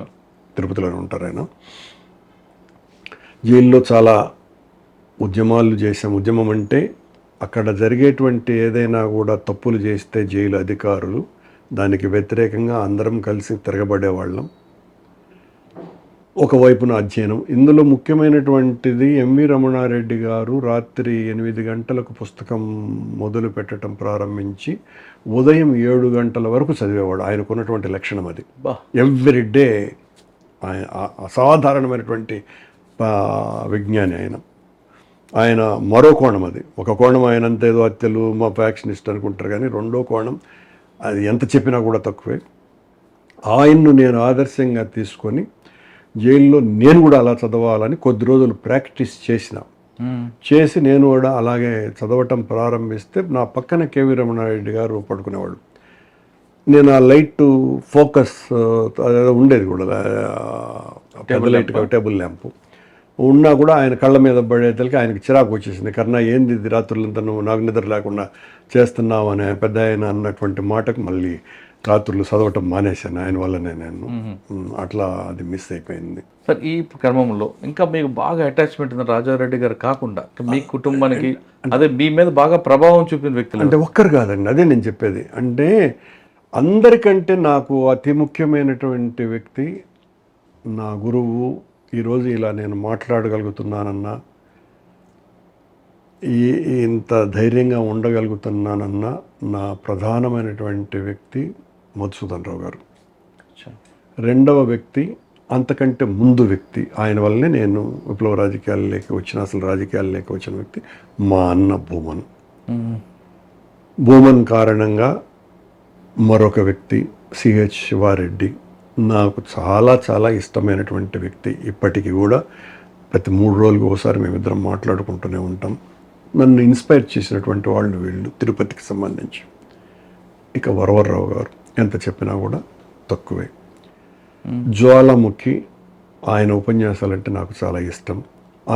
తిరుపతిలోనే ఉంటారు ఆయన. జైల్లో చాలా ఉద్యమాలు చేసాం. ఉద్యమం అంటే అక్కడ జరిగేటువంటి ఏదైనా కూడా తప్పులు చేస్తే జైలు అధికారులు దానికి వ్యతిరేకంగా అందరం కలిసి తిరగబడేవాళ్ళం. ఒకవైపున అధ్యయనం. ఇందులో ముఖ్యమైనటువంటిది ఎంవి రమణారెడ్డి గారు రాత్రి 8 గంటలకు పుస్తకం మొదలు పెట్టడం ప్రారంభించి ఉదయం 7 గంటల వరకు చదివేవాడు. ఆయనకున్నటువంటి లక్షణం అది. ఎవ్రీ డే ఆయన అసాధారణమైనటువంటి విజ్ఞాని ఆయన మరో కోణం అది. ఒక కోణం ఆయన అంత ఏదో హత్యలు మా ఫ్యాక్షనిస్ట్ అనుకుంటారు, కానీ రెండో కోణం అది ఎంత చెప్పినా కూడా తక్కువే. ఆయన్ను నేను ఆదర్శంగా తీసుకొని జైల్లో నేను కూడా అలా చదవాలని కొద్ది రోజులు ప్రాక్టీస్ చేసి నేను కూడా అలాగే చదవటం ప్రారంభిస్తే నా పక్కన కేవీ రమణారెడ్డి గారు పడుకునేవాడు. నేను ఆ లైట్ ఫోకస్ ఉండేది కూడా, టేబుల్ ల్యాంపు ఉన్నా కూడా ఆయన కళ్ళ మీద పడేతలకి ఆయనకి చిరాకు వచ్చేసింది. కర్ణ ఏంది ఇది రాత్రులంతా నువ్వు నాకు నిద్ర లేకుండా చేస్తున్నావు అనే పెద్ద ఆయన అన్నటువంటి మాటకు మళ్ళీ రాత్రులు చదవటం మానేశాను ఆయన వల్లనే. నేను అట్లా అది మిస్ అయిపోయింది. సార్, ఈ క్రమంలో ఇంకా మీకు బాగా అటాచ్మెంట్ ఉంది రాజారెడ్డి గారు కాకుండా మీ కుటుంబానికి, అదే మీ మీద బాగా ప్రభావం చూపిన వ్యక్తులు అంటే ఒక్కరు కాదండి. అదే నేను చెప్పేది. అంటే అందరికంటే నాకు అతి ముఖ్యమైనటువంటి వ్యక్తి నా గురువు. ఈరోజు ఇలా నేను మాట్లాడగలుగుతున్నానన్నా, ఇంత ధైర్యంగా ఉండగలుగుతున్నానన్నా నా ప్రధానమైనటువంటి వ్యక్తి మధుసూదన్ రావు గారు. రెండవ వ్యక్తి, అంతకంటే ముందు వ్యక్తి, ఆయన వల్లనే నేను విప్లవ రాజకీయాల్లోకి వచ్చిన, అసలు రాజకీయాల్లోకి వచ్చిన వ్యక్తి మా అన్న భూమన్ కారణంగా మరొక వ్యక్తి సిహెచ్ శివారెడ్డి, నాకు చాలా చాలా ఇష్టమైనటువంటి వ్యక్తి. ఇప్పటికీ కూడా ప్రతి 3 రోజులకు ఒకసారి మేమిద్దరం మాట్లాడుకుంటూనే ఉంటాం. నన్ను ఇన్స్పైర్ చేసినటువంటి వాళ్ళు వీళ్ళు తిరుపతికి సంబంధించి. ఇక వరవర్రావు గారు ఎంత చెప్పినా కూడా తక్కువే. జ్వాలాముఖి, ఆయన ఉపన్యాసాలంటే నాకు చాలా ఇష్టం.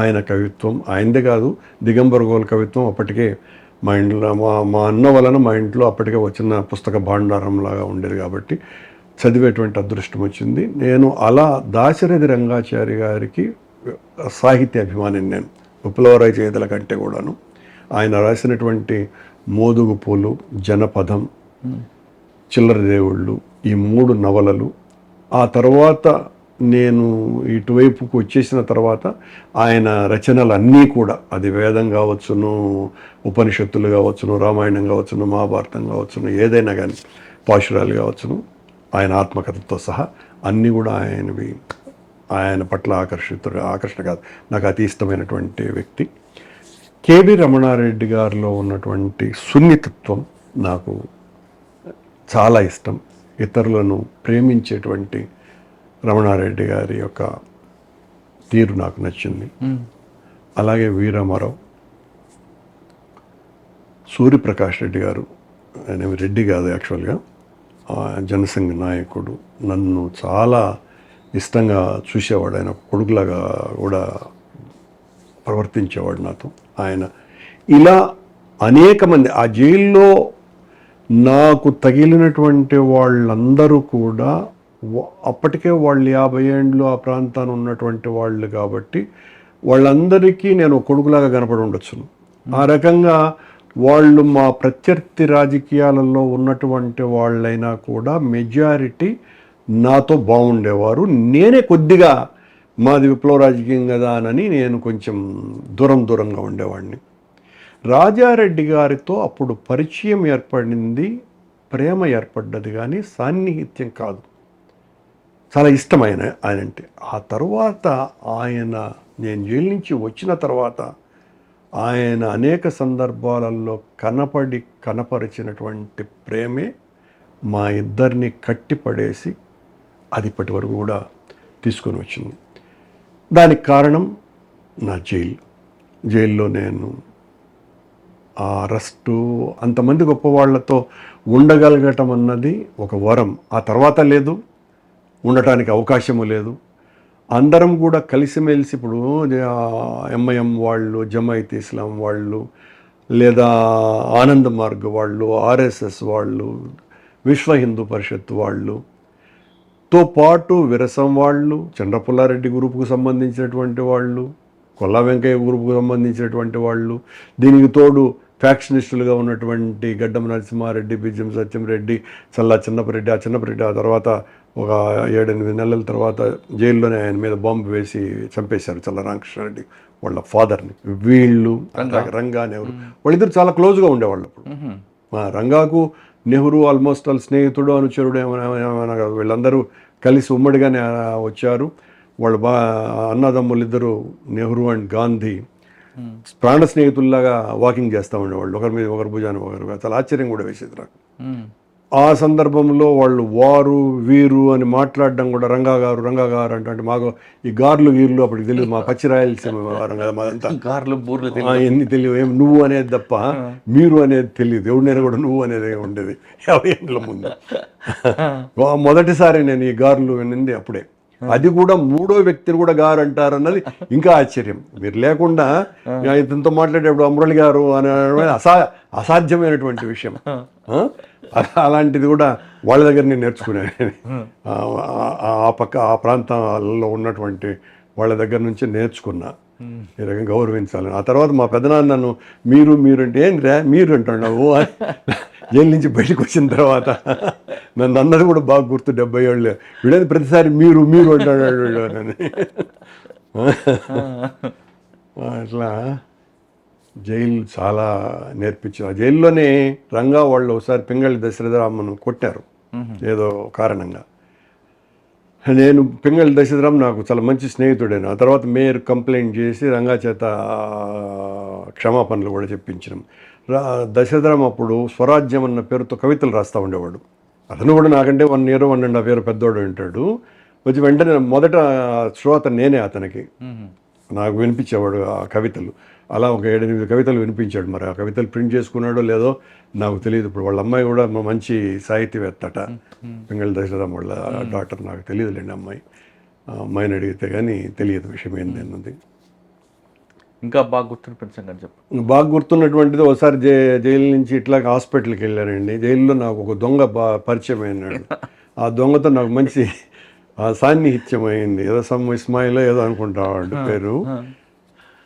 ఆయన కవిత్వం, ఆయనదే కాదు, దిగంబర్ గోల్ కవిత్వం అప్పటికే మా ఇంట్లో మా అన్న వలన మా ఇంట్లో అప్పటికే వచ్చిన పుస్తక భాండారంలాగా ఉండేది కాబట్టి చదివేటువంటి అదృష్టం వచ్చింది. నేను అలా దాశరథి రంగాచారి గారికి సాహిత్య అభిమానిని నేను, విప్లవ రచయితల కంటే కూడాను. ఆయన రాసినటువంటి మోదుగు పూలు, జనపదం, చిల్లర దేవుళ్ళు, ఈ 3 నవలలు, ఆ తర్వాత నేను ఇటువైపుకు వచ్చేసిన తర్వాత ఆయన రచనలు అన్నీ కూడా, అది వేదం కావచ్చును, ఉపనిషత్తులు కావచ్చును, రామాయణం కావచ్చును, మహాభారతం కావచ్చును, ఏదైనా కానీ, పాశురాలు కావచ్చును, ఆయన ఆత్మకథతో సహా అన్నీ కూడా ఆయన పట్ల ఆకర్షణ కాదు, నాకు అతి ఇష్టమైనటువంటి వ్యక్తి. కేవీ రమణారెడ్డి గారిలో ఉన్నటువంటి సున్నితత్వం నాకు చాలా ఇష్టం. ఇతరులను ప్రేమించేటువంటి రమణారెడ్డి గారి యొక్క తీరు నాకు నచ్చింది. అలాగే వీరామారావు, సూర్యప్రకాష్ రెడ్డి గారు, ఆయన రెడ్డి కాదు యాక్చువల్గా, జనసంఘ నాయకుడు, నన్ను చాలా ఇష్టంగా చూసేవాడు. ఆయన కొడుకులాగా కూడా ప్రవర్తించేవాడు నాతో. ఆయన ఇలా అనేక మంది ఆ జైల్లో నాకు తగిలినటువంటి వాళ్ళందరూ కూడా అప్పటికే వాళ్ళు 50 ఏండ్లు ఆ ప్రాంతాన్ని ఉన్నటువంటి వాళ్ళు కాబట్టి వాళ్ళందరికీ నేను కొడుకులాగా కనపడి ఉండొచ్చును. ఆ రకంగా వాళ్ళు మా ప్రత్యర్థి రాజకీయాలలో ఉన్నటువంటి వాళ్ళైనా కూడా మెజారిటీ నాతో బాగుండేవారు. నేనే కొద్దిగా మాది విప్లవ రాజకీయం కదా అని నేను కొంచెం దూరంగా ఉండేవాడిని. రాజారెడ్డి గారితో అప్పుడు పరిచయం ఏర్పడింది, ప్రేమ ఏర్పడ్డది, కానీ సాన్నిహిత్యం కాదు. చాలా ఇష్టం ఆయనంటే. ఆ తర్వాత నేను జైలు నుంచి వచ్చిన తర్వాత ఆయన అనేక సందర్భాలలో కనపరిచినటువంటి ప్రేమే మా ఇద్దరిని కట్టిపడేసి అది ఇప్పటి వరకు కూడా తీసుకొని వచ్చింది. దానికి కారణం నా జైల్లో నేను ఆ అరెస్టు, అంతమంది గొప్ప వాళ్ళతో ఉండగలగటం అన్నది ఒక వరం. ఆ తర్వాత లేదు, ఉండటానికి అవకాశము లేదు. అందరం కూడా కలిసిమెలిసి ఇప్పుడు ఎంఐఎం వాళ్ళు, జమాయిత్ ఇస్లాం వాళ్ళు, లేదా ఆనంద్ మార్గ్ వాళ్ళు, ఆర్ఎస్ఎస్ వాళ్ళు, విశ్వ హిందూ పరిషత్ వాళ్ళుతో పాటు విరసం వాళ్ళు, చంద్రపుల్లారెడ్డి గ్రూపుకు సంబంధించినటువంటి వాళ్ళు, కొల్లా వెంకయ్య గ్రూపుకు సంబంధించినటువంటి వాళ్ళు, దీనికి తోడు ఫ్యాక్షనిస్టులుగా ఉన్నటువంటి గడ్డం నరసింహారెడ్డి, బిజ్యం సత్యంరెడ్డి, చల్లా చిన్నపరెడ్డి, ఆ తర్వాత ఒక 7-8 నెలల తర్వాత జైల్లోనే ఆయన మీద బాంబు వేసి చంపేశారు చల్లా రామకృష్ణారెడ్డి వాళ్ళ ఫాదర్ని. వీళ్ళు రంగా నెహ్రూ వాళ్ళిద్దరు చాలా క్లోజ్గా ఉండేవాళ్ళు. అప్పుడు రంగాకు నెహ్రూ ఆల్మోస్ట్ వాళ్ళ స్నేహితుడు, అనుచరుడు ఏమైనా కాదు. వీళ్ళందరూ కలిసి ఉమ్మడిగానే వచ్చారు. వాళ్ళు అన్నదమ్ములు ఇద్దరు, నెహ్రూ అండ్ గాంధీ, ప్రాణ స్నేహితుల్లాగా వాకింగ్ చేస్తూ ఉండేవాళ్ళు, ఒకరి మీద ఒకరి భుజాన్ని ఒకరు. చాలా ఆశ్చర్యం కూడా వేసేది నాకు. ఆ సందర్భంలో వాళ్ళు వారు వీరు అని మాట్లాడడం కూడా రంగా గారు అంటే మాకు ఈ గీర్లు అప్పటికి తెలియదు. మా పచ్చి రాయలసీమ వారం కదా మాదంతా, ఎన్ని తెలియదు. ఏం నువ్వు అనేది తప్ప మీరు అనేది తెలియదు. ఎవరినైనా కూడా నువ్వు అనేది ఉండేది 50 ఏళ్ళ ముందు. మొదటిసారి నేను ఈ గార్లు వినింది అప్పుడే. అది కూడా మూడో వ్యక్తిని కూడా గారు అంటారు అన్నది ఇంకా ఆశ్చర్యం. మీరు లేకుండా ఇతనితో మాట్లాడేటప్పుడు మురళి గారు అనే అసాధ్యమైనటువంటి విషయం. అలాంటిది కూడా వాళ్ళ దగ్గర నేను నేర్చుకున్నాను. ఆ ప్రాంతాల్లో ఉన్నటువంటి వాళ్ళ దగ్గర నుంచి నేర్చుకున్నా ఈ రకంగా గౌరవించాలని. ఆ తర్వాత మా పెద్దనాన్న నన్ను మీరు అంటే ఏంటి మీరు అంటున్నావు జైలు నుంచి బయటకు వచ్చిన తర్వాత నన్ను అన్నది కూడా బాగా గుర్తు. 70 ఏళ్ళు వీడేది ప్రతిసారి మీరు అంటాడు అని. అట్లా జైలు చాలా నేర్పించారు. ఆ జైల్లోనే రంగా వాళ్ళు ఒకసారి పింగళి దశరథరామను కొట్టారు ఏదో కారణంగా. నేను పింగళి దశరథరామ్ నాకు చాలా మంచి స్నేహితుడైన. ఆ తర్వాత మేయర్ కంప్లైంట్ చేసి రంగా చేత క్షమాపణలు కూడా చెప్పించినాం. దశరథరామ్ అప్పుడు స్వరాజ్యం అన్న పేరుతో కవితలు రాస్తూ ఉండేవాడు. అతను కూడా నాకంటే 1 year 1.5 year పెద్దోడు ఉంటాడు. వచ్చి వెంటనే మొదట శ్రోత నేనే అతనికి. నాకు వినిపించేవాడు ఆ కవితలు. అలా ఒక 7-8 కవితలు వినిపించాడు. మరి ఆ కవితలు ప్రింట్ చేసుకున్నాడో లేదో నాకు తెలియదు. ఇప్పుడు వాళ్ళ అమ్మాయి కూడా మంచి సాహితీవేత్తట, పింగళి దశరథరామ్ వాళ్ళ డాక్టర్. నాకు తెలియదులేండి అమ్మాయిని అడిగితే కానీ తెలియదు విషయం ఏంది అన్నది. ఇంకా బాగా గుర్తునిపించండి చెప్పు. బాగా గుర్తున్నటువంటిది ఒకసారి జైలు నుంచి ఇట్లా హాస్పిటల్కి వెళ్ళానండి. జైల్లో నాకు ఒక దొంగ పరిచయం అయినాడు. ఆ దొంగతో నాకు మంచి సాన్నిహిత్యం అయింది. ఏదో ఇస్మాయిల్ ఏదో అనుకుంటావాడు పేరు.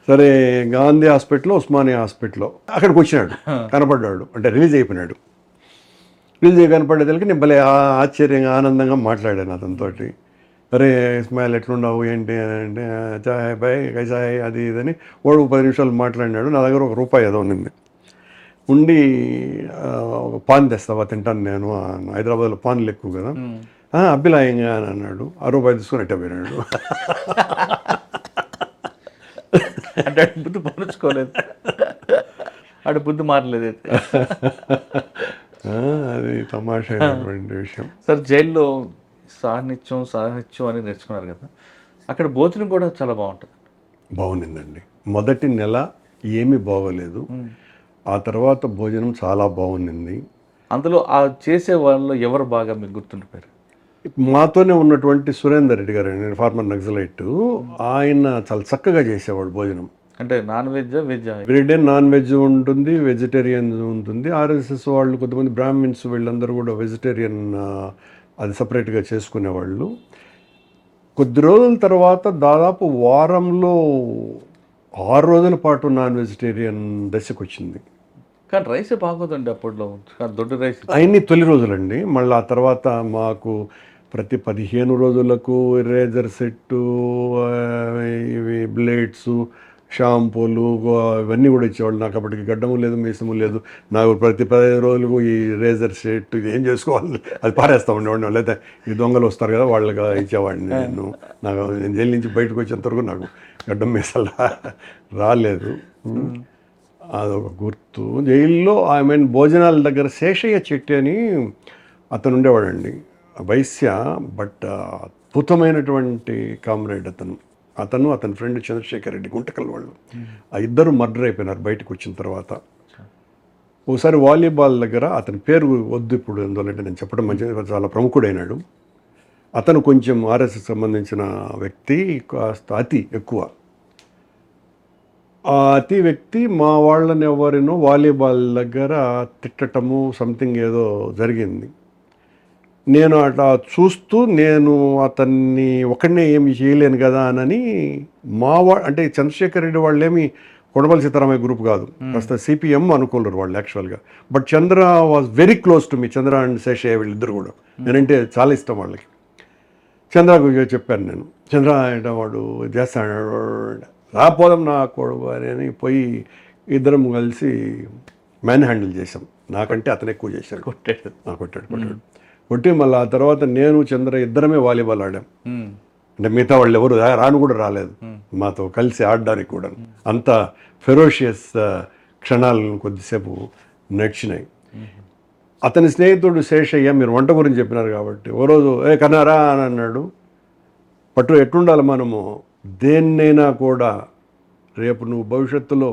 సరే గాంధీ హాస్పిటల్లో, ఉస్మానియా హాస్పిటల్లో అక్కడికి వచ్చినాడు, కనపడ్డాడు. అంటే రిలీజ్ అయిపోయినాడు. కనపడేదానికి నేను భలే ఆశ్చర్యంగా ఆనందంగా మాట్లాడాను అతనితోటి. అరే ఇస్మాయిల్ ఎట్లున్నావు ఏంటి అంటే చాయ్ బాయ్ కైసాయ్ అది ఇదని వాడు 10 నిమిషాలు మాట్లాడినాడు. నా దగ్గర ₹1 ఏదో ఉండి ఒక పాన్ తెస్తావా తింటాను నేను, హైదరాబాద్లో పాన్లు ఎక్కువ కదా, అబ్బిలాయంగా అని అన్నాడు. ₹1 తీసుకొని ఎట్టపోయినాడు. అంటే బుద్ధి పరుచుకోలేదు, అటు బుద్ధి మారలేదు. అది తమాషైనటువంటి విషయం. సార్ జైల్లో సాహిత్యం అని నేర్చుకున్నారు కదా, అక్కడ భోజనం కూడా చాలా బాగుండిందండి. మొదటి నెల ఏమీ బాగోలేదు. ఆ తర్వాత భోజనం చాలా బాగుండింది. అందులో ఆ చేసే వాళ్ళలో ఎవరు బాగా మీకు గుర్తుండిపోయారు? మాతోనే ఉన్నటువంటి సురేందర్ రెడ్డి గారు, నేను ఫార్మర్ నక్సలైట్, ఆయన చాలా చక్కగా చేసేవాడు భోజనం. అంటే non veg veg everyday non veg ఉంటుంది, వెజిటేరియన్ ఉంటుంది. ఆర్ఎస్ఎస్ వాళ్ళు కొంతమంది బ్రాహ్మిన్స్ వీళ్ళందరూ కూడా వెజిటేరియన్ అది సపరేట్గా చేసుకునేవాళ్ళు. కొద్ది రోజుల తర్వాత దాదాపు వారంలో 6 రోజుల పాటు నాన్ వెజిటేరియన్ దశకు వచ్చింది. కానీ రైసే బాగోదండి అప్పట్లో, కానీ దొడ్డు రైస్. అవన్నీ తొలి రోజులండి. మళ్ళీ ఆ తర్వాత మాకు ప్రతి 15 రోజులకు రేజర్ సెట్టు, ఇవి బ్లేడ్స్, షాంపూలు ఇవన్నీ కూడా ఇచ్చేవాళ్ళు. నాకు అప్పటికి గడ్డము లేదు, మీసము లేదు. నాకు ప్రతి 15 రోజులకు ఈ రేజర్ సెట్ ఇది ఏం చేసుకోవాలి అది పారేస్తూ ఉండేవాడిని. లేదా ఈ దొంగలు వస్తారు కదా వాళ్ళకి ఇచ్చేవాడిని నేను. నేను జైలు నుంచి బయటకు వచ్చేంత వరకు నాకు గడ్డం మీసాలు రాలేదు. అదొక గుర్తు. జైల్లో భోజనాల దగ్గర శేషయ్య చెట్టి అని అతను ఉండేవాడండి, వైశ్య, బట్ అద్భుతమైనటువంటి కామ్రేడ్ అతను అతని ఫ్రెండ్ చంద్రశేఖర్ రెడ్డి, గుంటకల్ వాళ్ళు. ఆ ఇద్దరు మర్డర్ అయిపోయినారు బయటకు వచ్చిన తర్వాత. ఒకసారి వాలీబాల్ దగ్గర, అతని పేరు వద్దు ఇప్పుడు ఎందుకంటే నేను చెప్పడం మంచిది, చాలా ప్రముఖుడైనాడు అతను. కొంచెం ఆర్ఎస్ఎస్ సంబంధించిన వ్యక్తి, కాస్త అతి ఎక్కువ. ఆ అతి వ్యక్తి మా వాళ్ళని ఎవరినో వాలీబాల్ దగ్గర తిట్టటము సంథింగ్ ఏదో జరిగింది. నేను అట్లా చూస్తూ నేను అతన్ని ఒకడినే ఏమి చేయలేను కదా అని అంటే చంద్రశేఖర్ రెడ్డి వాళ్ళు ఏమి కొడవలి సీతారామయ్య గ్రూప్ కాదు, కాస్త సిపిఎం అనుకున్నారు వాళ్ళు యాక్చువల్గా. But Chandra was very close to me. Chandra and Seshayya వీళ్ళిద్దరు కూడా నేనంటే చాలా ఇష్టం వాళ్ళకి. చంద్రకు చెప్పాను నేను, చంద్ర వాడు చేస్తాడు, రాపోదాం నా కొడుకు అని పోయి ఇద్దరం కలిసి మ్యాన్ హ్యాండిల్ చేసాం. నాకంటే అతను ఎక్కువ చేశాడు, కొట్టాడు. కొట్టి మళ్ళీ ఆ తర్వాత నేను చంద్ర ఇద్దరమే వాలీబాల్ ఆడాం. అంటే మిగతా వాళ్ళు ఎవరు రాను కూడా రాలేదు మాతో కలిసి ఆడడానికి కూడా. అంత ఫెరోషియస్ క్షణాలను కొద్దిసేపు నడిచినాయి. అతని స్నేహితుడు శేషయ్య, మీరు వంట గురించి చెప్పినారు కాబట్టి, ఓ రోజు కన్నారా అని అన్నాడు. పట్టు ఎట్లుండాలి మనము, దేన్నైనా కూడా రేపు నువ్వు భవిష్యత్తులో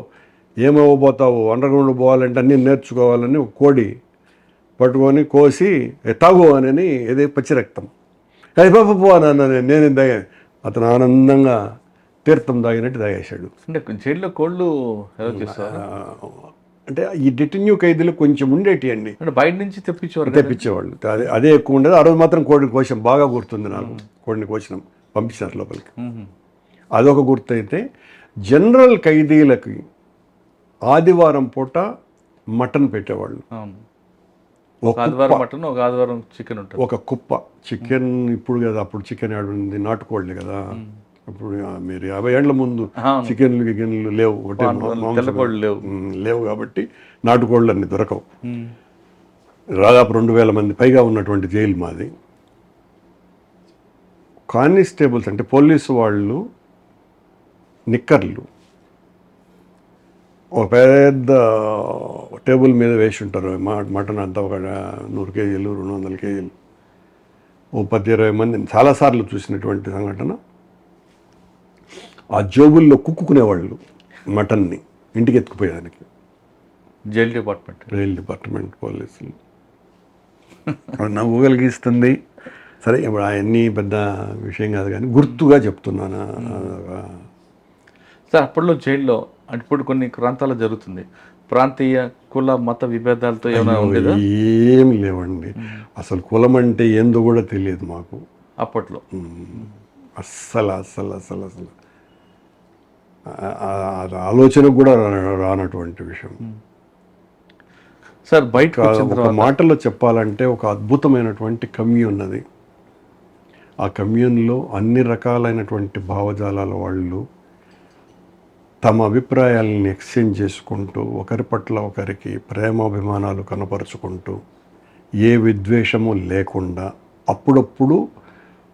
ఏమవ్వబోతావు, అండర్గ్రౌండ్ పోవాలంటే అన్నీ నేర్చుకోవాలని కోడి పట్టుకొని కోసి తాగు అని ఏదే పచ్చి రక్తం అది పప్పు అని అన్నాను. నేనేం తాగాను, అతను ఆనందంగా తీర్థం తాగినట్టు తాగేశాడు. అంటే జైల్లో కోళ్ళు అంటే ఈ డిటెన్యూ ఖైదీలు కొంచెం ఉండేటి అండి, అంటే బయట నుంచి తెప్పించేవాళ్ళు. అదే ఎక్కువ ఉండేది. ఆ రోజు మాత్రం కోడిని కోసాం, బాగా గుర్తుంది నాకు. కోడిని కోసినాం, పంపించారు లోపలికి. అదొక గుర్తు. అయితే జనరల్ ఖైదీలకి ఆదివారం పూట మటన్ పెట్టేవాళ్ళు. ఒక ఆదివారం మటన్, ఒక ఆదివారం చికెన్ ఉంటుంది. ఒక కుప్ప చికెన్. ఇప్పుడు కదా, అప్పుడు చికెన్ ఆడుంది నాటుకోళ్ళే కదా. ఇప్పుడు మీరు 50 ఏళ్ల ముందు చికెన్లు లేవు, లేవు కాబట్టి నాటుకోళ్ళు అన్ని దొరకవు. దాదాపు 2000 మంది పైగా ఉన్నటువంటి జైలు మాది. కానిస్టేబుల్స్ అంటే పోలీసు వాళ్ళు నిక్కర్లు ఒక పెద్ద టేబుల్ మీద వేసి ఉంటారు. మటన్ అంతా ఒక 100 కేజీలు 200 కేజీలు, ఓ 10-20 మంది. చాలాసార్లు చూసినటువంటి సంఘటన. ఆ జోబుల్లో కుక్కునేవాళ్ళు మటన్ని ఇంటికి ఎత్తుకుపోయేదానికి. రైల్ డిపార్ట్మెంట్ పోలీసులు నవ్వు కలిగిస్తుంది. సరే, ఇప్పుడు అవన్నీ పెద్ద విషయం కాదు కానీ గుర్తుగా చెప్తున్నాను. సార్ అప్పట్లో జైల్లో అంటే ఇప్పుడు కొన్ని ప్రాంతాల్లో జరుగుతుంది, ప్రాంతీయ కుల మత విభేదాలతో ఏమైనా ఉండేదా? ఏం లేవండి. అసలు కులం అంటే ఏందో కూడా తెలియదు మాకు అప్పట్లో. అస్సలు ఆలోచన కూడా రానటువంటి విషయం. సార్ బయట ఒక మాటలో చెప్పాలంటే ఒక అద్భుతమైనటువంటి కమ్యూన్ అది. ఆ కమ్యూన్లో అన్ని రకాలైనటువంటి భావజాలాల వాళ్ళు తమ అభిప్రాయాలను ఎక్స్చేంజ్ చేసుకుంటూ, ఒకరి పట్ల ఒకరికి ప్రేమాభిమానాలు కనపరుచుకుంటూ, ఏ విద్వేషము లేకుండా, అప్పుడప్పుడు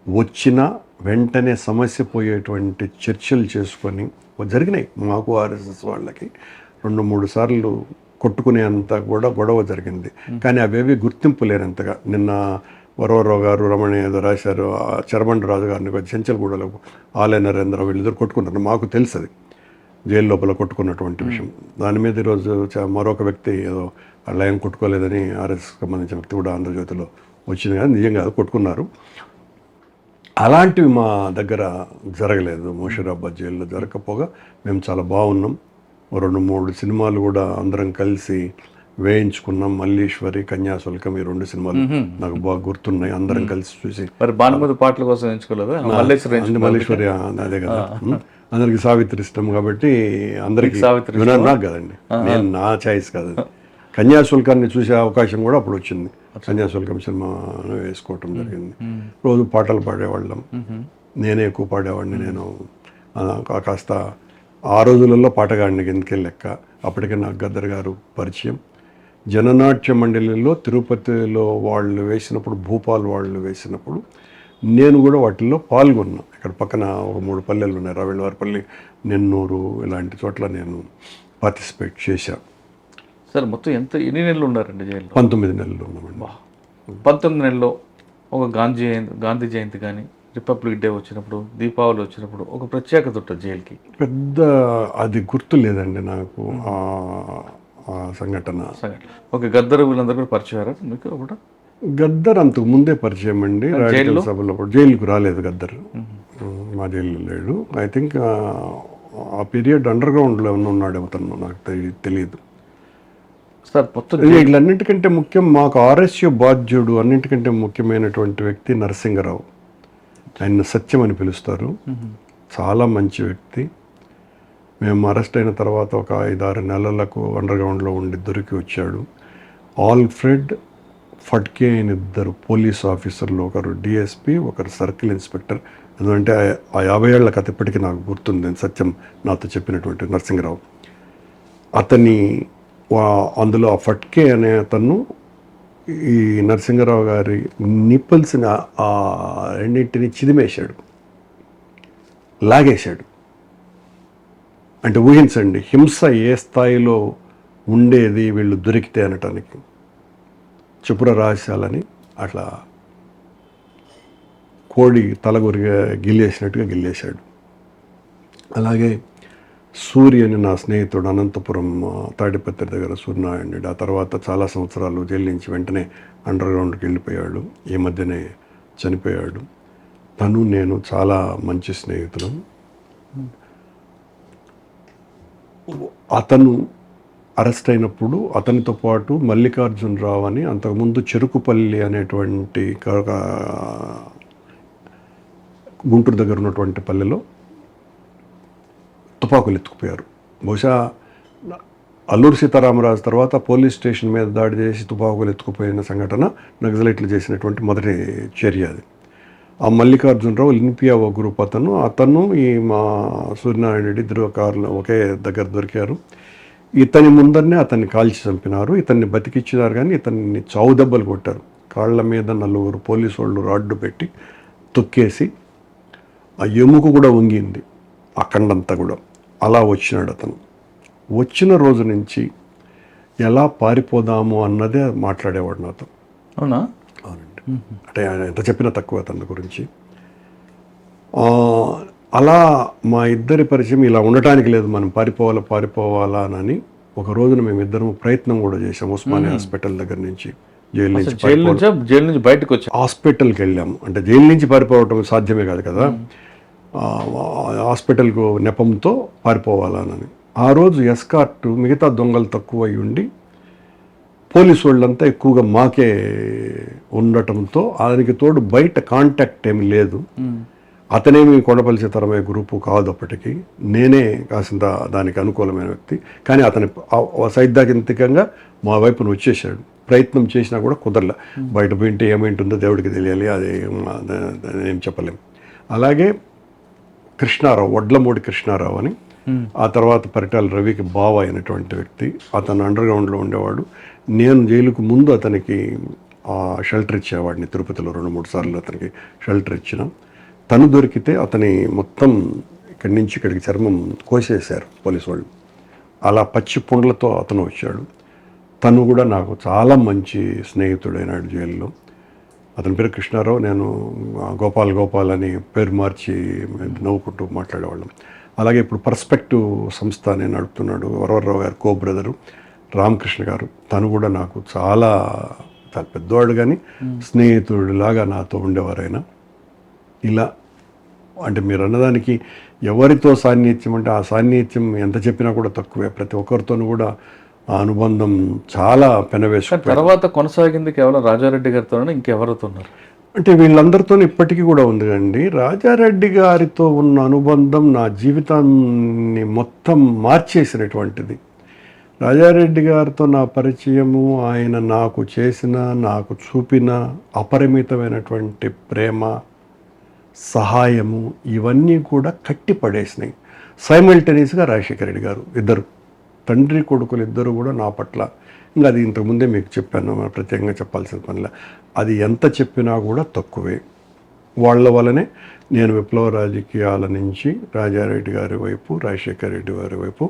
వచ్చిన వెంటనే సమస్య పోయేటువంటి చర్చలు చేసుకొని జరిగినాయి. మాకు ఆర్ఎస్ఎస్ వాళ్ళకి 2-3 సార్లు కొట్టుకునేంత కూడా గొడవ జరిగింది. కానీ అవేవి గుర్తింపు లేనంతగా. నిన్న వరవరావు గారు, రమణ ఏదో రాశారు, చరబండి రాజు గారిని చెంచల్గూడలో ఆలయ నరేంద్ర వీళ్ళిద్దరు కొట్టుకున్నారు. మాకు తెలుసు అది జైలు లోపల కొట్టుకున్నటువంటి విషయం. దాని మీద ఈరోజు మరొక వ్యక్తి ఏదో లయం కొట్టుకోలేదని ఆర్ఎస్కి సంబంధించిన వ్యక్తి కూడా ఆంధ్రజ్యోతిలో వచ్చింది. కానీ నిజంగా కొట్టుకున్నారు. అలాంటివి మా దగ్గర జరగలేదు. ముషీరాబాద్ జైల్లో జరగకపోగా మేము చాలా బాగున్నాం. 2-3 సినిమాలు కూడా అందరం కలిసి వేయించుకున్నాం. మల్లీశ్వరి, కన్యాశుల్కం, ఈ 2 సినిమాలు నాకు బాగా గుర్తున్నాయి. అందరం కలిసి చూసి. మరి భానుమతి పాటల కోసం ఎంచుకోలేదా? మల్లీశ్వరి అదే కదా. అందరికి సావిత్రి ఇష్టం కాబట్టి అందరికి సావిత్రి నాకు కదండి, నేను నా చాయిస్ కాదు. కన్యాశుల్కాన్ని చూసే అవకాశం కూడా అప్పుడు వచ్చింది. కన్యాశుల్కం సినిమా వేసుకోవటం జరిగింది. రోజు పాటలు పాడేవాళ్ళం. నేనే ఎక్కువ పాడేవాడిని. నేను కాస్త ఆ రోజులలో పాటగాడిని ఎందుకే లెక్క. అప్పటికే నాకు గద్దర్ గారు పరిచయం. జననాట్య మండలిలో తిరుపతిలో వాళ్ళు వేసినప్పుడు, భూపాల్ వాళ్ళు వేసినప్పుడు నేను కూడా వాటిల్లో పాల్గొన్నా. ఇక్కడ పక్కన ఒక 3 పల్లెలు ఉన్నాయి, రవీళ్ళవారిపల్లి, నెన్నూరు, ఇలాంటి చోట్ల నేను పార్టిసిపేట్ చేశాను. సార్ మొత్తం ఎన్ని నెలలు ఉన్నారండి జైల్లో? 19 నెలలు ఉన్నామండి. 19 నెలల్లో ఒక గాంధీ జయంతి కానీ, రిపబ్లిక్ డే వచ్చినప్పుడు, దీపావళి వచ్చినప్పుడు ఒక ప్రత్యేకత ఉంటుంది జైలుకి. పెద్ద అది గుర్తు లేదండి నాకు ఆ సంఘటన. ఓకే, గద్దరు వీళ్ళందరూ కూడా పరిచయారా మీకు కూడా? గద్దర్ అంతకు ముందే పరిచయం అండి. రాజకీయ సభలో జైలుకు రాలేదు గద్దర్, మా జైల్లో లేడు. ఐ థింక్ ఆ పీరియడ్ అండర్ గ్రౌండ్లో ఉన్నాడు అతను, నాకు తెలియదు సార్. మొత్తం వీళ్ళన్నింటికంటే ముఖ్యం మాకు ఆర్ఎస్యు బాధ్యుడు, అన్నింటికంటే ముఖ్యమైనటువంటి వ్యక్తి నరసింగరావు. ఆయన సత్యం అని పిలుస్తారు. చాలా మంచి వ్యక్తి. మేము అరెస్ట్ అయిన తర్వాత ఒక 5-6 నెలలకు అండర్ గ్రౌండ్లో ఉండి దొరికి వచ్చాడు. ఆల్ఫ్రెడ్, ఫడ్కే అని 2 పోలీస్ ఆఫీసర్లు, ఒకరు డిఎస్పి, ఒకరు సర్కిల్ ఇన్స్పెక్టర్. ఎందుకంటే ఆ 50 ఏళ్ల కథ ఇప్పటికీ నాకు గుర్తుంది. సత్యం నాతో చెప్పినటువంటి నరసింగరావు. అతని అందులో ఆ ఫట్కే అనే అతను ఈ నరసింగరావు గారి నిప్పల్సిన ఆ రెండింటిని చిదిమేశాడు, లాగేశాడు. అంటే ఊహించండి హింస ఏ స్థాయిలో ఉండేది వీళ్ళు దొరికితే అనటానికి. చపుర రహస్యాలని అట్లా కోడి తలగొరిగా గిల్లేసినట్టుగా గిల్లేశాడు. అలాగే సూర్య అని నా స్నేహితుడు, అనంతపురం తాడిపత్రి దగ్గర సూర్యనారాయణ. ఆ తర్వాత చాలా సంవత్సరాలు జైలు నుంచి వెంటనే అండర్ గ్రౌండ్కి వెళ్ళిపోయాడు. ఈ మధ్యనే చనిపోయాడు. తను నేను చాలా మంచి స్నేహితులు. అతను అరెస్ట్ అయినప్పుడు అతనితో పాటు మల్లికార్జునరావు అని, అంతకుముందు చెరుకుపల్లి అనేటువంటి గుంటూరు దగ్గర ఉన్నటువంటి పల్లెలో తుపాకులు ఎత్తుకుపోయారు. బహుశా అల్లూరు సీతారామరాజు తర్వాత పోలీస్ స్టేషన్ మీద దాడి చేసి తుపాకులు ఎత్తుకుపోయిన సంఘటన నక్సలైట్లు చేసినటువంటి మొదటి చర్య అది. ఆ మల్లికార్జునరావు, లిన్పియావో గ్రూప్ అతను ఈ మా సూర్యనారాయణ రెడ్డి 2 కార్లు ఒకే దగ్గర దొరికారు. ఇతని ముందరనే అతన్ని కాల్చి చంపినారు. ఇతన్ని బతికిచ్చినారు కానీ ఇతన్ని చావు దెబ్బలు కొట్టారు. కాళ్ళ మీద 4 పోలీసు వాళ్ళు రాడ్డు పెట్టి తొక్కేసి ఆ ఎముక కూడా వంగింది, ఆ కండంతా కూడా. అలా వచ్చినాడు అతను. వచ్చిన రోజు నుంచి ఎలా పారిపోదాము అన్నదే మాట్లాడేవాడు నాతో. అవునా? అవునండి. అంటే ఆయన ఎంత చెప్పినా తక్కువ అతని గురించి. అలా మా ఇద్దరి పరిచయం ఇలా ఉండటానికి లేదు, మనం పారిపోవాలా అని ఒక రోజున మేమిద్దరం ప్రయత్నం కూడా చేసాం. ఉస్మానియా హాస్పిటల్ దగ్గర నుంచి, జైలు నుంచి బయటకు వచ్చి హాస్పిటల్కి వెళ్ళాము. అంటే జైలు నుంచి పారిపోవటం సాధ్యమే కాదు కదా, హాస్పిటల్కు నెపంతో పారిపోవాలని. ఆ రోజు ఎస్కార్ట్ మిగతా దొంగలు తక్కువ అయి ఉండి పోలీసు వాళ్ళంతా ఎక్కువగా మాకే ఉండటంతో దానికి తోడు బయట కాంటాక్ట్ ఏమి లేదు. అతనేమి కొండపల్లి సీతారామయ్య గ్రూపు కాదు అప్పటికి. నేనే కాసింత దానికి అనుకూలమైన వ్యక్తి. కానీ అతని సైద్ధాంతికంగా మా వైపున వచ్చేసాడు. ప్రయత్నం చేసినా కూడా కుదరలే. బయట పోయింటే ఏమైంటుందో దేవుడికి తెలియాలి, అది ఏం చెప్పలేం. అలాగే కృష్ణారావు, వడ్లమూడి కృష్ణారావు అని, ఆ తర్వాత పరిటాల రవికి బావ అయినటువంటి వ్యక్తి, అతను అండర్ గ్రౌండ్లో ఉండేవాడు. నేను జైలుకు ముందు అతనికి షెల్టర్ ఇచ్చేవాడిని. తిరుపతిలో 2-3 సార్లు అతనికి షెల్టర్ ఇచ్చినాం. తను దొరికితే అతని మొత్తం ఇక్కడి నుంచి ఇక్కడికి చర్మం కోసేశారు పోలీసు వాళ్ళు. అలా పచ్చి పుండ్లతో అతను వచ్చాడు. తను కూడా నాకు చాలా మంచి స్నేహితుడైనాడు జైల్లో. అతని పేరు కృష్ణారావు, నేను గోపాల్ అని పేరు మార్చి నవ్వుకుంటూ మాట్లాడేవాళ్ళం. అలాగే ఇప్పుడు పర్స్పెక్టివ్ సంస్థ నేను నడుపుతున్నాడు వరవర్రావు గారు కో బ్రదరు, రామకృష్ణ గారు. తను కూడా నాకు చాలా పెద్దవాడు కానీ స్నేహితుడిలాగా నాతో ఉండేవారైనా. ఇలా అంటే మీరు అన్నదానికి ఎవరితో సాన్నిహిత్యం అంటే ఆ సాన్నిహిత్యం ఎంత చెప్పినా కూడా తక్కువే. ప్రతి ఒక్కరితోనూ కూడా ఆ అనుబంధం చాలా పెనవేసుకుంటారు. తర్వాత కొనసాగింది కేవలం రాజారెడ్డి గారితోనే, ఇంకెవరితో ఉన్నారు? అంటే వీళ్ళందరితో ఇప్పటికీ కూడా ఉంది అండి. రాజారెడ్డి గారితో ఉన్న అనుబంధం నా జీవితాన్ని మొత్తం మార్చేసినటువంటిది. రాజారెడ్డి గారితో నా పరిచయము, ఆయన నాకు చేసిన, నాకు చూపిన అపరిమితమైనటువంటి ప్రేమ, సహాయము, ఇవన్నీ కూడా కట్టిపడేసినాయి. సైమల్టేనియస్గా రాజశేఖర రెడ్డి గారు ఇద్దరు తండ్రి కొడుకులు ఇద్దరు కూడా నా పట్ల, ఇంకా అది ఇంతకుముందే మీకు చెప్పాను, ప్రత్యేకంగా చెప్పాల్సిన పనిలే, అది ఎంత చెప్పినా కూడా తక్కువే. వాళ్ళ వల్లనే నేను విప్లవ రాజకీయాల నుంచి రాజారెడ్డి గారి వైపు, రాజశేఖర రెడ్డి గారి వైపు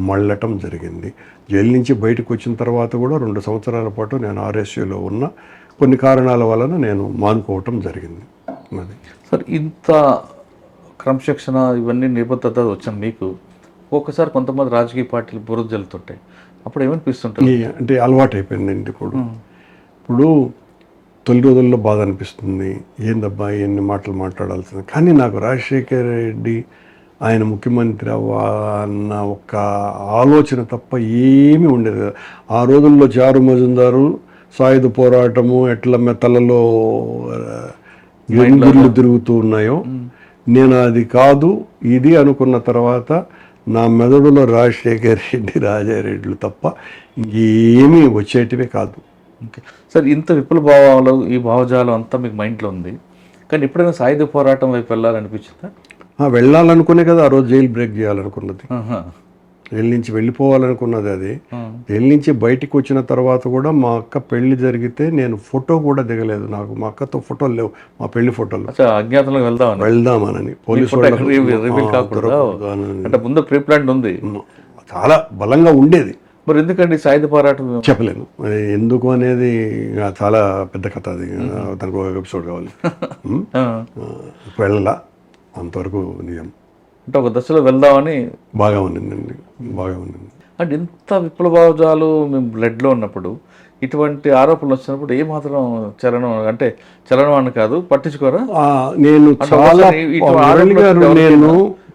మళ్ళటం జరిగింది. జైలు నుంచి బయటకు వచ్చిన తర్వాత కూడా 2 సంవత్సరాల పాటు నేను ఆర్ఎస్యూలో ఉన్న, కొన్ని కారణాల వలన నేను మానుకోవటం జరిగింది. అది సార్, ఇంత క్రమశిక్షణ ఇవన్నీ నిబద్ధత వచ్చిన మీకు ఒక్కొక్కసారి కొంతమంది రాజకీయ పార్టీలు బురద జల్లుతుంటాయి, అప్పుడు ఏమనిపిస్తుంటుంది? అంటే అలవాటు అయిపోయిందండి. ఇప్పుడు తొలి రోజుల్లో బాధ అనిపిస్తుంది, ఏందబ్బా ఎన్ని మాటలు మాట్లాడాల్సింది. కానీ నాకు రాజశేఖర రెడ్డి ఆయన ముఖ్యమంత్రి అన్న ఒక ఆలోచన తప్ప ఏమీ ఉండేది కదా. ఆ రోజుల్లో చారు మజుందారు సాయుధ పోరాటము ఎట్ల మెత్తలలో గుళ్ళు తిరుగుతూ ఉన్నాయో, నేను అది కాదు ఇది అనుకున్న తర్వాత నా మెదడులో రాజశేఖర రెడ్డి, రాజారెడ్డిలు తప్ప ఇంకేమీ వచ్చేటివే కాదు. ఓకే సార్, ఇంత విపుల భావాలు, ఈ భావజాలం అంతా మీకు మైండ్లో ఉంది, కానీ ఎప్పుడైనా సాయుధ పోరాటం వైపు వెళ్ళాలనిపించిందా? వెళ్ళాలనుకునే కదా ఆ రోజు జైలు బ్రేక్ చేయాలనుకున్నది. జైలు నుంచి వెళ్ళిపోవాలనుకున్నది. అది జైలు నుంచి బయటికి వచ్చిన తర్వాత కూడా మా అక్క పెళ్లి జరిగితే నేను ఫోటో కూడా దిగలేదు. నాకు మా అక్కతో ఫోటోలు లేవు, మా పెళ్లి ఫోటోలు. అజ్ఞాతంలో వెళ్దామని పోలీసు అంటే ముందు ప్రీ ప్లాన్ ఉంది, చాలా బలంగా ఉండేది. మరి ఎందుకండి సాయుధ పోరాటం? చెప్పలేను ఎందుకు అనేది, చాలా పెద్ద కథ అది, దానికి ఒక ఎపిసోడ్ కావాలి. వెళ్ళలా అంతవరకు నిజం. అంటే ఒక దశలో వెళ్దామని బాగా ఉండిందండి, బాగా ఉండింది. అంటే ఇంత విప్లవాలు మేము బ్లడ్లో ఉన్నప్పుడు ఇటువంటి ఆరోపణలు వచ్చినప్పుడు ఏమాత్రం చలనం, అంటే చలనం అని కాదు, పట్టించుకోరా? నేను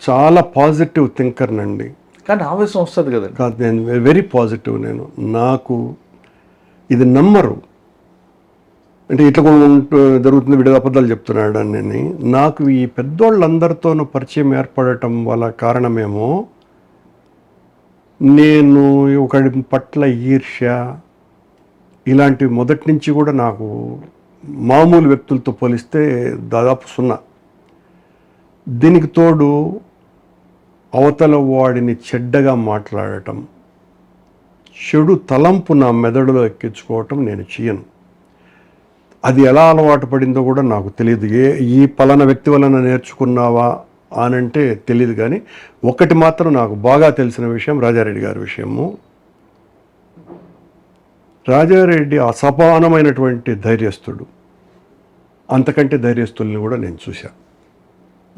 చాలా పాజిటివ్ థింకర్ నండి. కానీ ఆవేశం వస్తుంది కదా. కాదు, నేను వెరీ పాజిటివ్. నాకు ఇది నమ్మరు, అంటే ఇట్లా జరుగుతుంది, వీడి అబద్ధాలు చెప్తున్నాడు అని. నాకు ఈ పెద్దోళ్ళందరితోనూ పరిచయం ఏర్పడటం వల్ల కారణమేమో, నేను ఒకడి పట్ల ఈర్ష్య ఇలాంటివి మొదటి నుంచి కూడా నాకు మామూలు వ్యక్తులతో పోలిస్తే దాదాపు 0. దీనికి తోడు అవతల వాడిని చెడ్డగా మాట్లాడటం, చెడు తలంపు నా మెదడులో ఎక్కించుకోవటం నేను చేయను. అది ఎలా అలవాటు పడిందో కూడా నాకు తెలియదు. ఈ పలానా వ్యక్తి వలన నేర్చుకున్నావా అనంటే తెలియదు. కానీ ఒకటి మాత్రం నాకు బాగా తెలిసిన విషయం, రాజారెడ్డి గారి విషయము. రాజారెడ్డి అసమానమైనటువంటి ధైర్యస్తుడు. అంతకంటే ధైర్యస్తుల్ని కూడా నేను చూశాను.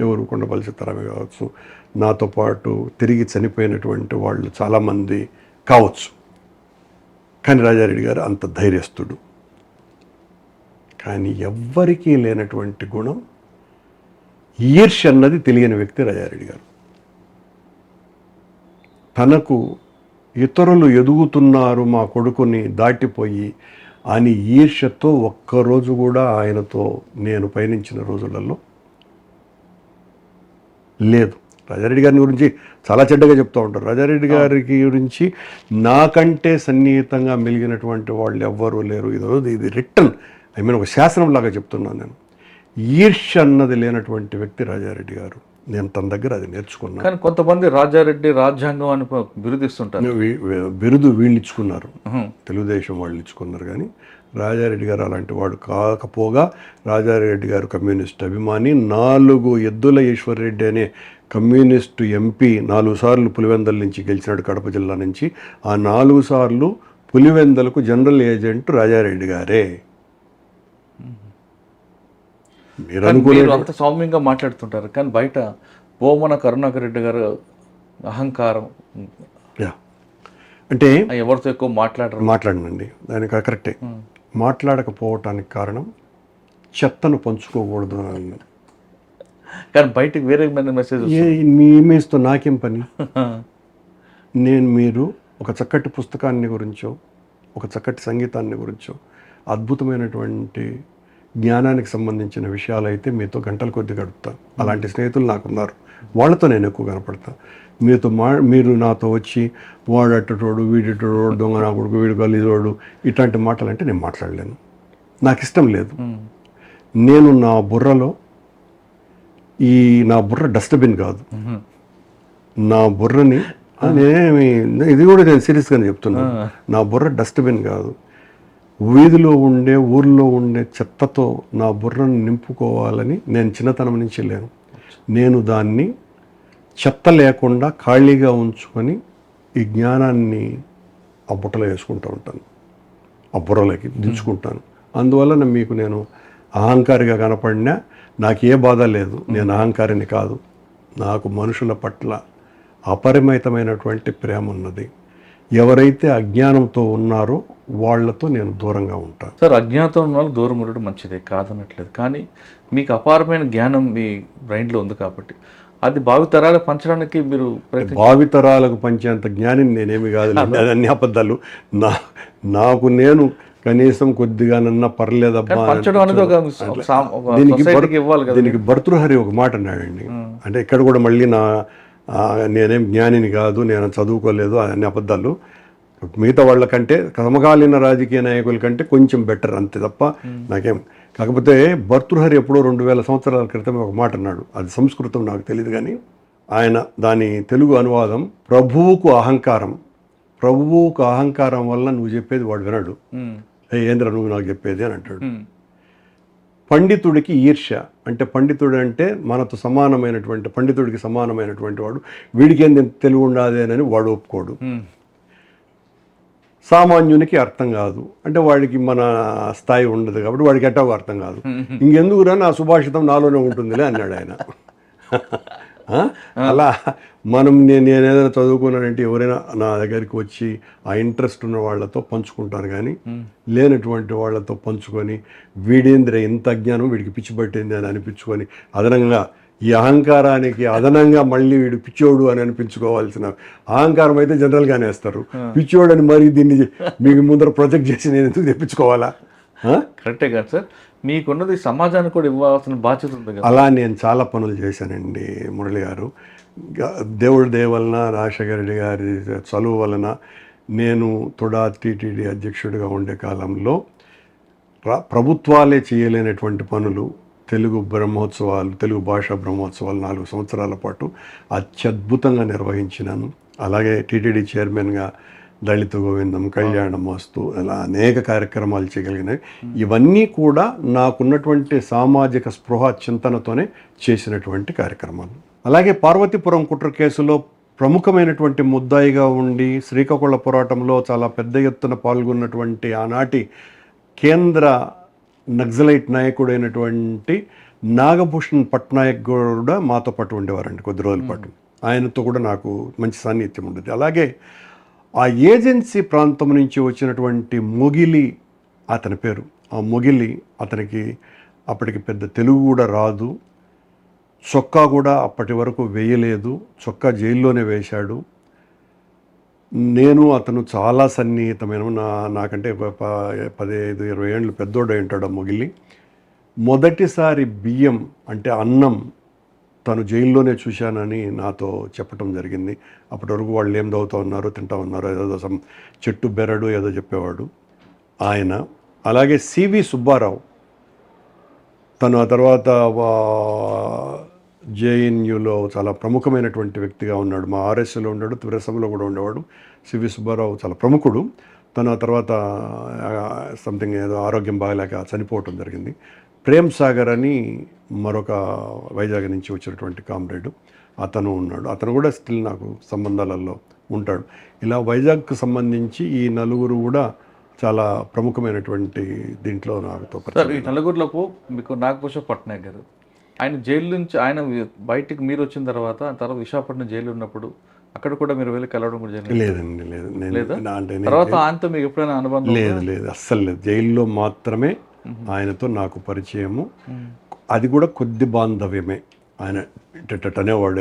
ఎవరు కొండపల్లి సీతారామే కావచ్చు, నాతో పాటు తిరిగి చనిపోయినటువంటి వాళ్ళు చాలామంది కావచ్చు. కానీ రాజారెడ్డి గారు అంత ధైర్యస్తుడు. కానీ ఎవ్వరికీ లేనటువంటి గుణం ఈర్ష్య అన్నది తెలియని వ్యక్తి రాజారెడ్డి గారు. తనకు ఇతరులు ఎదుగుతున్నారు మా కొడుకుని దాటిపోయి అని ఈర్ష్యతో ఒక్కరోజు కూడా ఆయనతో నేను పయనించిన రోజులలో లేదు. రాజారెడ్డి గారి గురించి చాలా చెడ్డగా చెప్తూ ఉంటారు. రాజారెడ్డి గారికి గురించి నాకంటే సన్నిహితంగా మెలిగినటువంటి వాళ్ళు ఎవ్వరూ లేరు. ఇది రిటర్న్, ఒక శాసనంలాగా చెప్తున్నాను నేను. ఈర్ష్య అన్నది లేనటువంటి వ్యక్తి రాజారెడ్డి గారు. నేను తన దగ్గర అది నేర్చుకున్నాను. కానీ కొంతమంది రాజారెడ్డి రాజ్యాంగం అని బిరుదిస్తుంటారు. బిరుదు వీళ్ళు ఇచ్చుకున్నారు, తెలుగుదేశం వాళ్ళు ఇచ్చుకున్నారు. కానీ రాజారెడ్డి గారు అలాంటి వాడు కాకపోగా, రాజారెడ్డి గారు కమ్యూనిస్ట్ అభిమాని. 4 ఎద్దుల ఈశ్వర్రెడ్డి అనే కమ్యూనిస్టు ఎంపీ 4 సార్లు పులివెందల నుంచి గెలిచినాడు, కడప జిల్లా నుంచి. ఆ 4 సార్లు పులివెందలకు జనరల్ ఏజెంట్ రాజారెడ్డి గారే. మీరు అంత సౌమ్యంగా మాట్లాడుతుంటారు, కానీ బయట బోమన కరుణాకర్ రెడ్డి గారు అహంకారం, అంటే ఎవరితో ఎక్కువ మాట్లాడనండి, దానికి కరెక్టే. మాట్లాడకపోవటానికి కారణం చెత్తను పంచుకోకూడదు. కానీ బయటికి వేరే మెసేజ్ మీ ఇమేజ్తో నాకేం పని? మీరు ఒక చక్కటి పుస్తకాన్ని గురించో, ఒక చక్కటి సంగీతాన్ని గురించో, అద్భుతమైనటువంటి జ్ఞానానికి సంబంధించిన విషయాలు అయితే మీతో గంటల కొద్ది గడుపుతా. అలాంటి స్నేహితులు నాకున్నారు, వాళ్ళతో నేను ఎక్కువ కనపడతా. మీరు నాతో వచ్చి వాడు అట్టటోడు, వీడిటోడు, దొంగ నా కొడుకు, వీడు గలీజోడు, ఇట్లాంటి మాటలు అంటే నేను మాట్లాడలేను, నాకు ఇష్టం లేదు. నేను నా బుర్రలో నా బుర్ర డస్ట్బిన్ కాదు. నా బుర్రని ఇది కూడా నేను సీరియస్గానే చెప్తున్నాను, నా బుర్ర డస్ట్బిన్ కాదు. వీధిలో ఉండే, ఊర్లో ఉండే చెత్తతో నా బుర్రను నింపుకోవాలని నేను చిన్నతనం నుంచి లేను. నేను దాన్ని చెత్త లేకుండా ఖాళీగా ఉంచుకొని ఈ జ్ఞానాన్ని ఆ బుట్టలో వేసుకుంటూ ఉంటాను, ఆ బుర్రలోకి దించుకుంటాను. అందువల్ల మీకు నేను అహంకారిగా కనపడినా నాకు ఏ బాధ లేదు. నేను అహంకారిని కాదు. నాకు మనుషుల పట్ల అపరిమితమైనటువంటి ప్రేమ ఉన్నది. ఎవరైతే అజ్ఞానంతో ఉన్నారో వాళ్లతో నేను దూరంగా ఉంటాను. సార్, అజ్ఞాతం ఉన్న వాళ్ళు దూరం ఉండడం మంచిదే, కాదనట్లేదు. కానీ మీకు అపారమైన జ్ఞానం మీ బ్రెయిన్లో ఉంది కాబట్టి అది భావితరాలకు పంచడానికి మీరు భావితరాలకు పంచేంత జ్ఞానిని నేనేమి కాదు, అన్ని అబద్ధాలు. నాకు నేను కనీసం కొద్దిగానన్నా పర్లేదబ్బా. దీనికి భర్తృహరి ఒక మాట అన్నాడండి, అంటే ఇక్కడ కూడా మళ్ళీ నేనేం జ్ఞానిని కాదు, నేను చదువుకోలేదు, అన్ని అబద్ధాలు. మిగతా వాళ్ళకంటే సమకాలీన రాజకీయ నాయకుల కంటే కొంచెం బెటర్, అంతే తప్ప నాకేం. కాకపోతే భర్తృహరి ఎప్పుడో 2000 సంవత్సరాల క్రితమే ఒక మాట అన్నాడు, అది సంస్కృతం నాకు తెలియదు కానీ ఆయన దాని తెలుగు అనువాదం, ప్రభువుకు అహంకారం వల్ల నువ్వు చెప్పేది వాడు వినడు, ఏంద్ర నువ్వు నాకు చెప్పేది అని అంటాడు. పండితుడికి ఈర్ష్య, అంటే పండితుడు అంటే మనతో సమానమైనటువంటి, పండితుడికి సమానమైనటువంటి వాడు, వీడికి ఏంది తెలుగు ఉండాదేనని వాడు ఒప్పుకోడు. సామాన్యునికి అర్థం కాదు, అంటే వాడికి మన స్థాయి ఉండదు కాబట్టి వాడికి ఎట్టాగో అర్థం కాదు. ఇంకెందుకురా నా సుభాషితం నాలోనే ఉంటుందిలే అన్నాడు ఆయన. అలా నేను ఏదైనా చదువుకున్నానంటే ఎవరైనా నా దగ్గరికి వచ్చి ఆ ఇంట్రెస్ట్ ఉన్న వాళ్ళతో పంచుకుంటాను, కానీ లేనటువంటి వాళ్ళతో పంచుకొని వీడేంద్ర ఇంత అజ్ఞానం, వీడికి పిచ్చి పట్టింది అని అనిపించుకొని అదనంగా ఈ అహంకారానికి అదనంగా మళ్ళీ వీడు పిచ్చోడు అని అనిపించుకోవాల్సిన అహంకారం అయితే జనరల్గానే వేస్తారు. పిచ్చోడు అని మరి దీన్ని మీకు ముందర ప్రొజెక్ట్ చేసి నేను ఎందుకు తెప్పించుకోవాలా? కరెక్టే కాదు సార్, మీకున్నది సమాజానికి కూడా ఇవ్వాల్సిన బాధ్యత ఉంది కదా. అలా నేను చాలా పనులు చేశానండి మురళి గారు. దేవుడి దయ వలన, రాజశేఖర రెడ్డి గారి చలువు వలన నేను తొడా టీటీడీ అధ్యక్షుడిగా ఉండే కాలంలో ప్రభుత్వాలే చేయలేనటువంటి పనులు, తెలుగు భాషా బ్రహ్మోత్సవాలు 4 సంవత్సరాల పాటు అత్యద్భుతంగా నిర్వహించినాను. అలాగే టీటీడీ చైర్మన్గా దళిత గోవిందం, కళ్యాణం వస్తు, అలా అనేక కార్యక్రమాలు చేయగలిగినవి. ఇవన్నీ కూడా నాకున్నటువంటి సామాజిక స్పృహ చింతనతోనే చేసినటువంటి కార్యక్రమాలు. అలాగే పార్వతీపురం కుట్ర కేసులో ప్రముఖమైనటువంటి ముద్దాయిగా ఉండి శ్రీకాకుళ పోరాటంలో చాలా పెద్ద ఎత్తున పాల్గొన్నటువంటి ఆనాటి కేంద్ర నక్సలైట్ నాయకుడైనటువంటి నాగభూషణ్ పట్నాయక్ కూడా మాతో పాటు ఉండేవారండి కొద్ది రోజుల పాటు. ఆయనతో కూడా నాకు మంచి సాన్నిధ్యం ఉండేది. అలాగే ఆ ఏజెన్సీ ప్రాంతం నుంచి వచ్చినటువంటి మొగిలి అతని పేరు, ఆ మొగిలి అతనికి అప్పటికి పెద్ద తెలుగు కూడా రాదు, చొక్కా కూడా అప్పటి వరకు వేయలేదు, చొక్కా జైల్లోనే వేశాడు. నేను అతను చాలా సన్నిహితమైన, నాకంటే 15-20 ఏళ్ళు పెద్దోడై ఉంటాడు ఆ మొగిలి. మొదటిసారి బియ్యం అంటే అన్నం తను జైల్లోనే చూశానని నాతో చెప్పటం జరిగింది. అప్పటి వరకు వాళ్ళు ఏం చదువుతూ ఉన్నారో, తింటూ ఉన్నారో, ఏదో చెట్టు బెరడు ఏదో చెప్పేవాడు ఆయన. అలాగే సివి సుబ్బారావు, తను ఆ తర్వాత జేఎన్యూలో చాలా ప్రముఖమైనటువంటి వ్యక్తిగా ఉన్నాడు. మా ఆర్ఎస్లో ఉన్నాడు, త్రిరసంలో కూడా ఉండేవాడు. సివి సుబ్బారావు చాలా ప్రముఖుడు. తను ఆ తర్వాత సంథింగ్ ఏదో ఆరోగ్యం బాగలేక చనిపోవటం జరిగింది. ప్రేమ్ సాగర్ అని మరొక వైజాగ్ నుంచి వచ్చినటువంటి కామ్రేడు అతను ఉన్నాడు. అతను కూడా స్టిల్ నాకు సంబంధాలలో ఉంటాడు. ఇలా వైజాగ్కు సంబంధించి ఈ నలుగురు కూడా చాలా ప్రముఖమైనటువంటి దీంట్లో నాతో. ఈ నలుగురులకు మీకు నాగభూషణ్ పట్నాయక్ గారు, ఆయన జైలు నుంచి ఆయన బయటికి మీరు వచ్చిన తర్వాత విశాఖపట్నం జైలు ఉన్నప్పుడు అక్కడ కూడా మీరు వెళ్ళి కలవడం కూడా జరిగింది? లేదండి, లేదు. తర్వాత ఆయనతో మీకు ఎప్పుడైనా అనుబంధం? లేదు, అస్సలు లేదు. జైల్లో మాత్రమే ఆయనతో నాకు పరిచయము. అది కూడా కొద్ది బాంధవ్యమే. ఆయన ఇట్ట అనేవాడు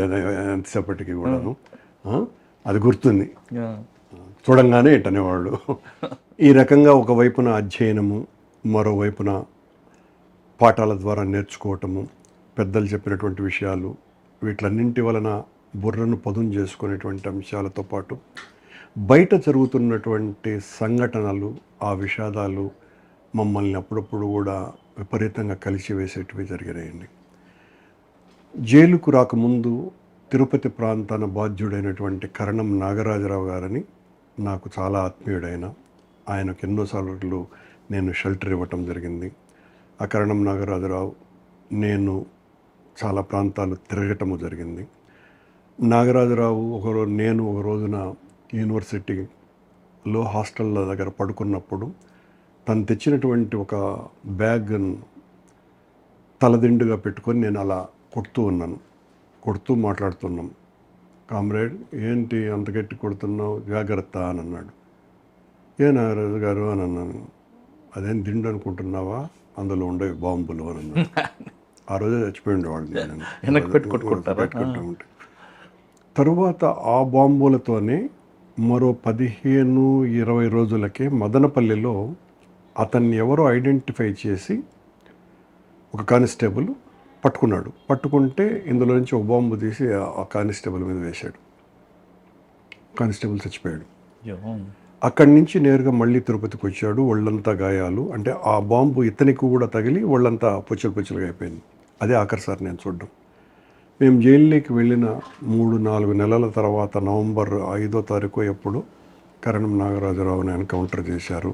ఎంతసేపటికి కూడాను. అది గుర్తుంది, చూడంగానే ఇట్ట అనేవాళ్ళు. ఈ రకంగా ఒకవైపున అధ్యయనము, మరోవైపున పాఠాల ద్వారా నేర్చుకోవటము, పెద్దలు చెప్పినటువంటి విషయాలు, వీటిలన్నింటి వలన బుర్రను పదును చేసుకునేటువంటి అంశాలతో పాటు బయట జరుగుతున్నటువంటి సంఘటనలు, ఆ విషాదాలు మమ్మల్ని అప్పుడప్పుడు కూడా విపరీతంగా కలిసివేసేటివి జరిగినాయండి. జైలుకు రాకముందు తిరుపతి ప్రాంతాన బాధ్యుడైనటువంటి కరణం నాగరాజరావు గారని నాకు చాలా ఆత్మీయుడైన, ఆయనకు ఎన్నోసార్లు నేను షెల్టర్ ఇవ్వటం జరిగింది. ఆ కరణం నాగరాజరావు నేను చాలా ప్రాంతాలు తిరగటము జరిగింది. నాగరాజరావు నేను ఒక రోజున యూనివర్సిటీలో హాస్టల్ల దగ్గర పడుకున్నప్పుడు తను తెచ్చినటువంటి ఒక బ్యాగ్ తలదిండుగా పెట్టుకొని నేను అలా కొడుతూ మాట్లాడుతున్నాం. కామ్రేడ్, ఏంటి అంత గట్టి కొడుతున్నావు, జాగ్రత్త అని అన్నాడు. ఏ నాగరాజు గారు అని అన్నాను. అదేం దిండు అనుకుంటున్నావా, అందులో ఉండేవి బాంబులు అని అన్నాడు. ఆ రోజే చచ్చిపోయింది వాళ్ళు. తరువాత ఆ బాంబులతోనే మరో 15-20 రోజులకే మదనపల్లిలో అతన్ని ఎవరో ఐడెంటిఫై చేసి ఒక కానిస్టేబుల్ పట్టుకుంటే ఇందులో నుంచి ఒక బాంబు తీసి ఆ కానిస్టేబుల్ మీద వేశాడు. కానిస్టేబుల్ చచ్చిపోయాడు. అక్కడి నుంచి నేరుగా మళ్ళీ తిరుపతికి వచ్చాడు. ఒళ్ళంతా గాయాలు, అంటే ఆ బాంబు ఇతనికి కూడా తగిలి ఒళ్ళంతా పుచ్చులుగా అయిపోయింది. అదే ఆఖరిసారి నేను చూడడం. మేము జైల్లోకి వెళ్ళిన 3-4 నెలల తర్వాత నవంబర్ 5వ తారీఖు ఎప్పుడు కరణం నాగరాజరావుని ఎన్కౌంటర్ చేశారు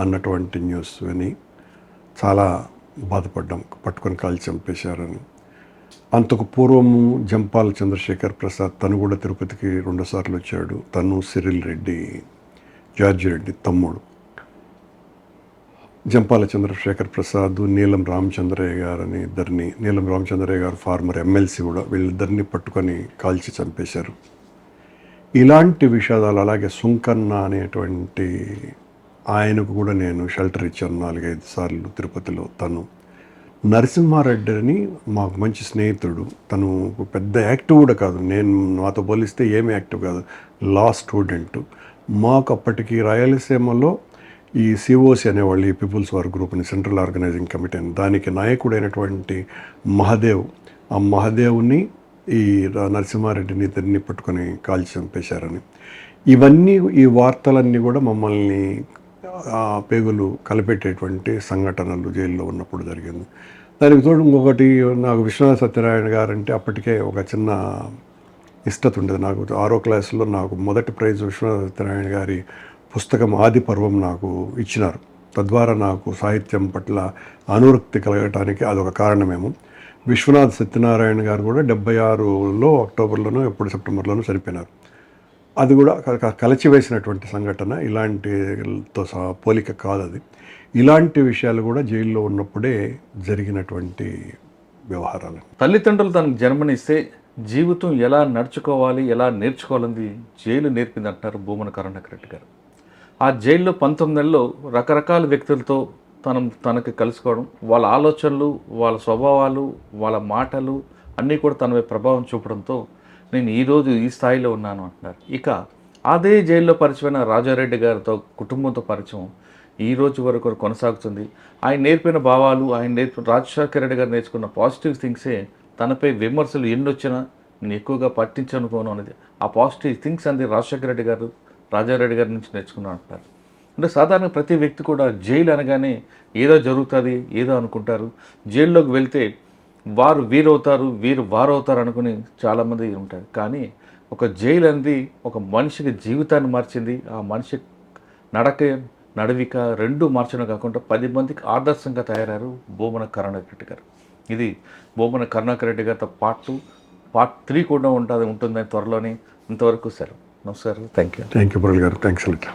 అన్నటువంటి న్యూస్ విని చాలా బాధపడ్డాం. పట్టుకొని కాల్చి చంపేశారని. అంతకు పూర్వము జంపాల చంద్రశేఖర్ ప్రసాద్, తను కూడా తిరుపతికి 2 సార్లు వచ్చాడు. తను సిరిల్ రెడ్డి, జార్జి రెడ్డి తమ్ముడు. జంపాల చంద్రశేఖర్ ప్రసాద్, నీలం రామచంద్రయ్య గారని ఇద్దరిని, నీలం రామచంద్రయ్య గారు ఫార్మర్ ఎమ్మెల్సీ కూడా, వీళ్ళిద్దరిని పట్టుకొని కాల్చి చంపేశారు. ఇలాంటి విషాదాలు. అలాగే సుంకన్న అనేటువంటి ఆయనకు కూడా నేను షెల్టర్ ఇచ్చాను 4-5 సార్లు తిరుపతిలో. తను నరసింహారెడ్డి అని మాకు మంచి స్నేహితుడు. తను పెద్ద యాక్టివ్ కూడా కాదు, నేను నాతో పోలిస్తే ఏమీ యాక్టివ్ కాదు, లా స్టూడెంట్. మాకు అప్పటికి రాయలసీమలో ఈ సిఓసి అనేవాళ్ళు, ఈ పీపుల్స్ వార్ గ్రూప్ని, సెంట్రల్ ఆర్గనైజింగ్ కమిటీ అని, దానికి నాయకుడైనటువంటి మహదేవ్, ఆ మహదేవ్ని ఈ నరసింహారెడ్డిని ఇద్దరిని పట్టుకొని కాల్చి చంపేశారని, ఇవన్నీ ఈ వార్తలన్నీ కూడా మమ్మల్ని పేగులు కలిపెట్టేటువంటి సంఘటనలు జైల్లో ఉన్నప్పుడు జరిగింది. దానికి తోడు ఇంకొకటి, నాకు విశ్వనాథ సత్యనారాయణ గారు అంటే అప్పటికే ఒక చిన్న ఇష్టత ఉండేది. నాకు 6వ క్లాసులో నాకు మొదటి ప్రైజ్ విశ్వనాథ సత్యనారాయణ గారి పుస్తకం ఆది పర్వం నాకు ఇచ్చినారు. తద్వారా నాకు సాహిత్యం పట్ల అనురక్తి కలగటానికి అదొక కారణమేమో. విశ్వనాథ సత్యనారాయణ గారు కూడా 76లో అక్టోబర్లోనో ఎప్పుడు సెప్టెంబర్లోనో చనిపోయినారు. అది కూడా కలచివేసినటువంటి సంఘటన, ఇలాంటితో పోలిక కాదు అది. ఇలాంటి విషయాలు కూడా జైల్లో ఉన్నప్పుడే జరిగినటువంటి వ్యవహారాలు. తల్లిదండ్రులు తనకు జన్మనిస్తే జీవితం ఎలా నడుచుకోవాలి, ఎలా నేర్చుకోవాలని జైలు నేర్పింది అంటారు భూమన కరుణాకర్ గారు. ఆ జైల్లో 19 నెలల్లో రకరకాల వ్యక్తులతో తనకి కలుసుకోవడం, వాళ్ళ ఆలోచనలు, వాళ్ళ స్వభావాలు, వాళ్ళ మాటలు అన్నీ కూడా తనపై ప్రభావం చూపడంతో నేను ఈరోజు ఈ స్థాయిలో ఉన్నాను అంటున్నారు. ఇక అదే జైల్లో పరిచయమైన రాజారెడ్డి గారితో కుటుంబంతో పరిచయం ఈ రోజు వరకు కొనసాగుతుంది. ఆయన నేర్పిన భావాలు, రాజశేఖర రెడ్డి గారు నేర్చుకున్న పాజిటివ్ థింగ్సే తనపై విమర్శలు ఎన్నొచ్చినా నేను ఎక్కువగా పట్టించనుకోను అనేది, ఆ పాజిటివ్ థింగ్స్ అనేది రాజశేఖర రెడ్డి గారు, రాజారెడ్డి గారి నుంచి నేర్చుకున్నాను అంటారు. అంటే సాధారణ ప్రతి వ్యక్తి కూడా జైలు అనగానే ఏదో జరుగుతుంది, ఏదో అనుకుంటారు. జైల్లోకి వెళ్తే వారు వీరవుతారు, వీరు వారవుతారు అనుకుని చాలామంది ఉంటారు. కానీ ఒక జైలు అనేది ఒక మనిషికి జీవితాన్ని మార్చింది. ఆ మనిషి నడవిక రెండూ మార్చడం కాకుండా 10 మందికి ఆదర్శంగా తయారయ్యారు భూమన కరుణాకర్ రెడ్డి గారు. ఇది భూమన కరుణాకర్ రెడ్డి గారితో పార్ట్ 3 కూడా ఉంటుందని త్వరలోనే. ఇంతవరకు సెలవు. నమస్కారం. థ్యాంక్ యూ మురళి గారు. Thanks a lot.